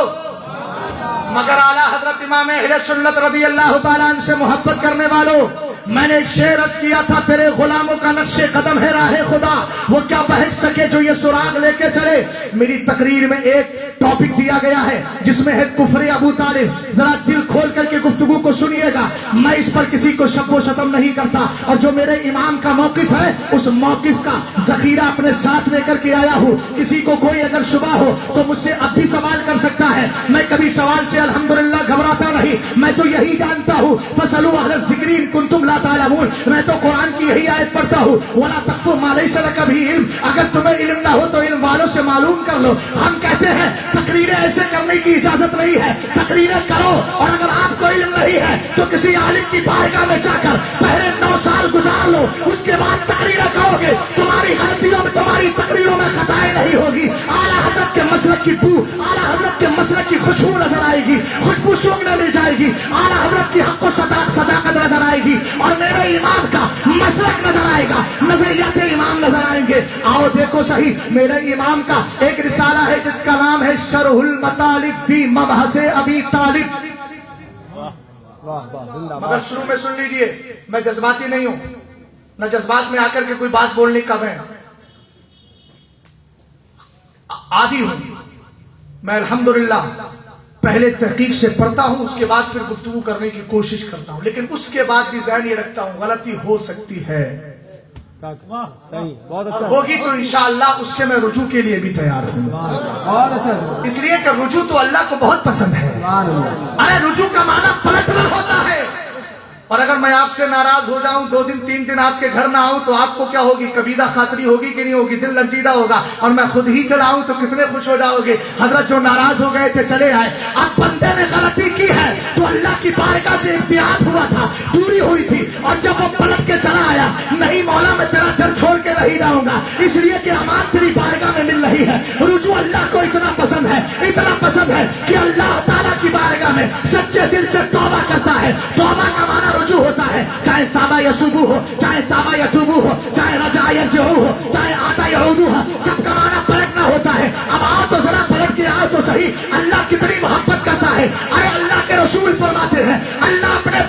Speaker 2: مگر اعلیٰ حضرت امام اہل سنت رضی اللہ تعالیٰ عنہ سے محبت کرنے والوں، میں نے ایک شعر عرض کیا تھا، تیرے غلاموں کا نقش قدم ہے راہ خدا، وہ کیا بہک سکے جو یہ سراغ لے کے چلے۔ میری تقریر میں ایک ٹاپک دیا گیا ہے جس میں ہے کفر ابو طالب، ذرا دل کھول کر کے گفتگو کو سنیے گا، میں اس پر کسی کو شب و شتم نہیں کرتا، اور جو میرے امام کا موقف ہے اس موقف کا ذخیرہ اپنے ساتھ لے کر کے آیا ہوں۔ کسی کو کوئی اگر شبہ ہو تو مجھ سے اب بھی سوال کر سکتا ہے، میں کبھی سوال سے الحمدللہ گھبراتا نہیں، میں تو یہی جانتا ہوں فَاسْأَلُوا أَهْلَ الذِّكْرِ إِن كُنتُمْ لَا تَعْلَمُونَ، میں تو قرآن کی یہی آیت پڑھتا ہوں، وَلَا تَقْفُ مَا لَيْسَ لَكَ بِهِ عِلْمٌ، اگر تمہیں علم نہ ہو تو علم والوں سے معلوم کر لو۔ ہم کہتے ہیں تقریریں ایسے کرنے کی اجازت نہیں ہے، تقریریں کرو، اور اگر آپ کو علم نہیں ہے تو کسی عالم کی بارگاہ میں جا کر پہلے 9 سال گزار لو، اس کے بعد تقریریں کرو گے، تمہاری غلطیوں میں تمہاری تقریروں میں خطائیں نہیں ہوگی، اعلیٰ حضرت کے مسلک کی بو، اعلیٰ حضرت کے مسلک کی خوشبو نظر آئے گی، خوشبو سونگنے مل جائے گی، اعلیٰ حضرت کی حق و صداقت نظر آئے گی، اور میرے امام کا مسلک نظر آئے گا، نظریات امام نظر آئیں گے۔ آؤ دیکھو صحیح، میرے امام کا ایک رسالہ ہے جس کا نام ہے شرح المطالب فی مبحث ابی طالب، مگر شروع میں سن لیجئے، میں جذباتی نہیں ہوں، نہ جذبات میں آ کر کے کوئی بات بولنے کا میں عادی ہوں، میں الحمدللہ پہلے تحقیق سے پڑھتا ہوں، اس کے بعد پھر گفتگو کرنے کی کوشش کرتا ہوں، لیکن اس کے بعد بھی ذہن یہ رکھتا ہوں غلطی ہو سکتی ہے،
Speaker 3: صحیح، بہت اچھا،
Speaker 2: ہوگی تو انشاءاللہ اس سے میں رجوع کے لیے بھی تیار ہوں،
Speaker 3: بہت اچھا،
Speaker 2: اس لیے کہ رجوع تو اللہ کو بہت پسند ہے۔ ارے رجوع کا معنی پلٹنا ہوتا ہے، اور اگر میں آپ سے ناراض ہو جاؤں 2 دن 3 دن آپ کے گھر نہ آؤں تو آپ کو کیا ہوگی؟ کبیدہ خاطری ہوگی کہ نہیں ہوگی؟ دل رنجیدہ ہوگا. اور میں خود ہی چلا آؤں تو کتنے خوش ہو جاؤ گے. حضرت جو ناراض ہو گئے تھے چلے آئے. اب بندے نے غلطی کی ہے تو اللہ کی بارگاہ سے امتیاز ہوا تھا, دوری ہوئی تھی, اور جب وہ پلٹ کے چلا آیا, نہیں مولا میں تیرا در چھوڑ کے نہیں جاؤں گا, اس لیے کہ امان تیری بارگاہ میں مل رہی ہے. رجوع اللہ کو اتنا پسند ہے, اتنا پسند ہے کہ اللہ تعالیٰ کی بارگاہ میں سچے دل سے توبہ کرتا ہے. توبہ کا معنی رجوع ہوتا ہے, چاہے تابا یسوبو ہو, چاہے تابا یتوبو ہو, چاہے رجع یرجعو ہو, چاہے آتا یعودو ہو, سب کا معنی پلٹنا ہوتا ہے. اب آؤ تو ذرا پلٹ کے آؤ تو صحیح. اللہ کتنی محبت کرتا ہے. ارے اللہ کے رسول فرماتے ہیں اللہ اپنے